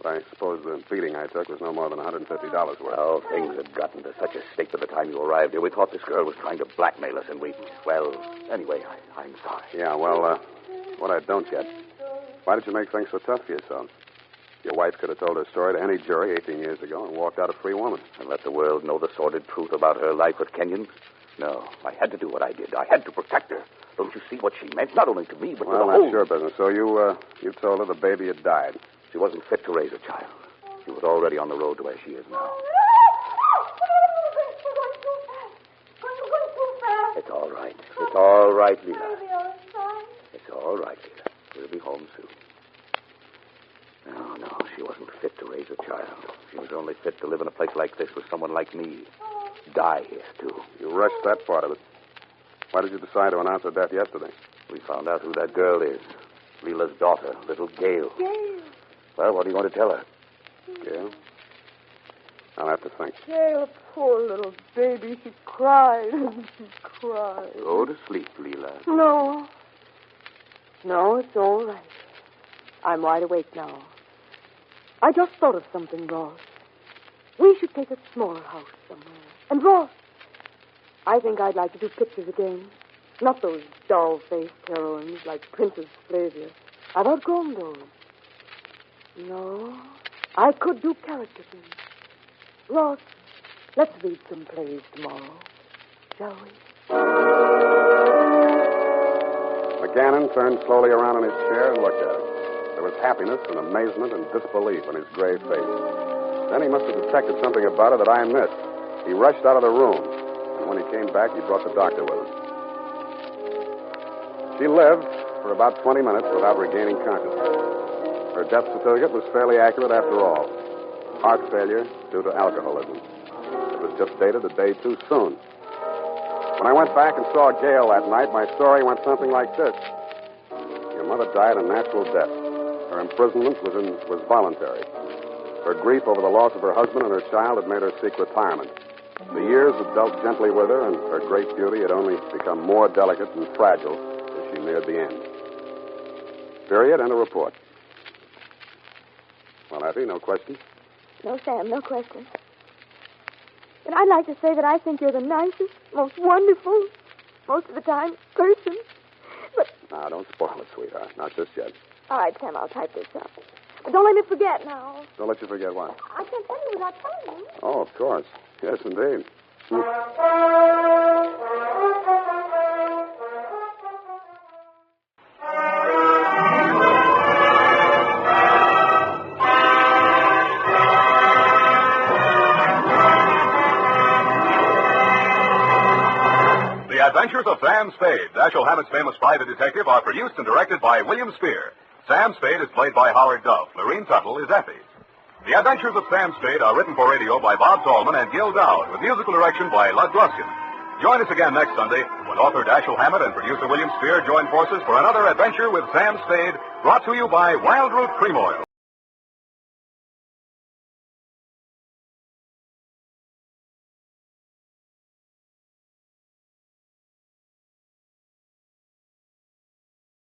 But I suppose the beating I took was no more than $150 worth. Well, things had gotten to such a state by the time you arrived here. We thought this girl was trying to blackmail us, and anyway, I'm sorry. Yeah, well, what I don't get, why did you make things so tough for yourself? Your wife could have told her story to any jury 18 years ago and walked out a free woman. And let the world know the sordid truth about her life with Kenyon? No, I had to do what I did. I had to protect her. Don't you see what she meant? Not only to me, but to the whole... Well, that's your business. So you told her the baby had died. She wasn't fit to raise a child. She was already on the road to where she is now. It's all right. It's all right, Leela. It's all right, Leela. We'll be home soon. No, she wasn't fit to raise a child. She was only fit to live in a place like this with someone like me. Die here, too. You rushed that part of it. Why did you decide to announce her death yesterday? We found out who that girl is. Leela's daughter, little Gail. Gail. Well, what are you going to tell her? Gail? I'll have to think. Gail, poor little baby. She cried and she cried. Go to sleep, Leela. No. No, it's all right. I'm wide awake now. I just thought of something, Ross. We should take a smaller house somewhere. And Ross, I think I'd like to do pictures again. Not those doll-faced heroines like Princess Flavia. I've outgrown those. No, I could do character things. Ross, let's read some plays tomorrow, shall we? McGannon turned slowly around in his chair and looked at him. There was happiness and amazement and disbelief in his gray face. Then he must have detected something about it that I missed. He rushed out of the room, and when he came back, he brought the doctor with him. She lived for about 20 minutes without regaining consciousness. Her death certificate was fairly accurate after all. Heart failure due to alcoholism. It was just dated a day too soon. When I went back and saw Gail that night, my story went something like this. Your mother died a natural death. Her imprisonment was voluntary. Her grief over the loss of her husband and her child had made her seek retirement. The years had dealt gently with her, and her great beauty had only become more delicate and fragile as she neared the end. Period. End of report. Well, Effie, no questions? No, Sam, no question. And I'd like to say that I think you're the nicest, most wonderful, most of the time, person. But... Now, don't spoil it, sweetheart. Not just yet. All right, Sam, I'll type this up. But don't let me forget now. Don't let you forget what? I can't tell you without telling you. Oh, of course. Yes, indeed. The Adventures of Sam Spade, Dashiell Hammett's famous private detective, are produced and directed by William Spear. Sam Spade is played by Howard Duff. Lorene Tuttle is Effie. The Adventures of Sam Spade are written for radio by Bob Tallman and Gil Doud, with musical direction by Lud Gluskin. Join us again next Sunday when author Dashiell Hammett and producer William Spear join forces for another adventure with Sam Spade, brought to you by Wild Root Cream Oil.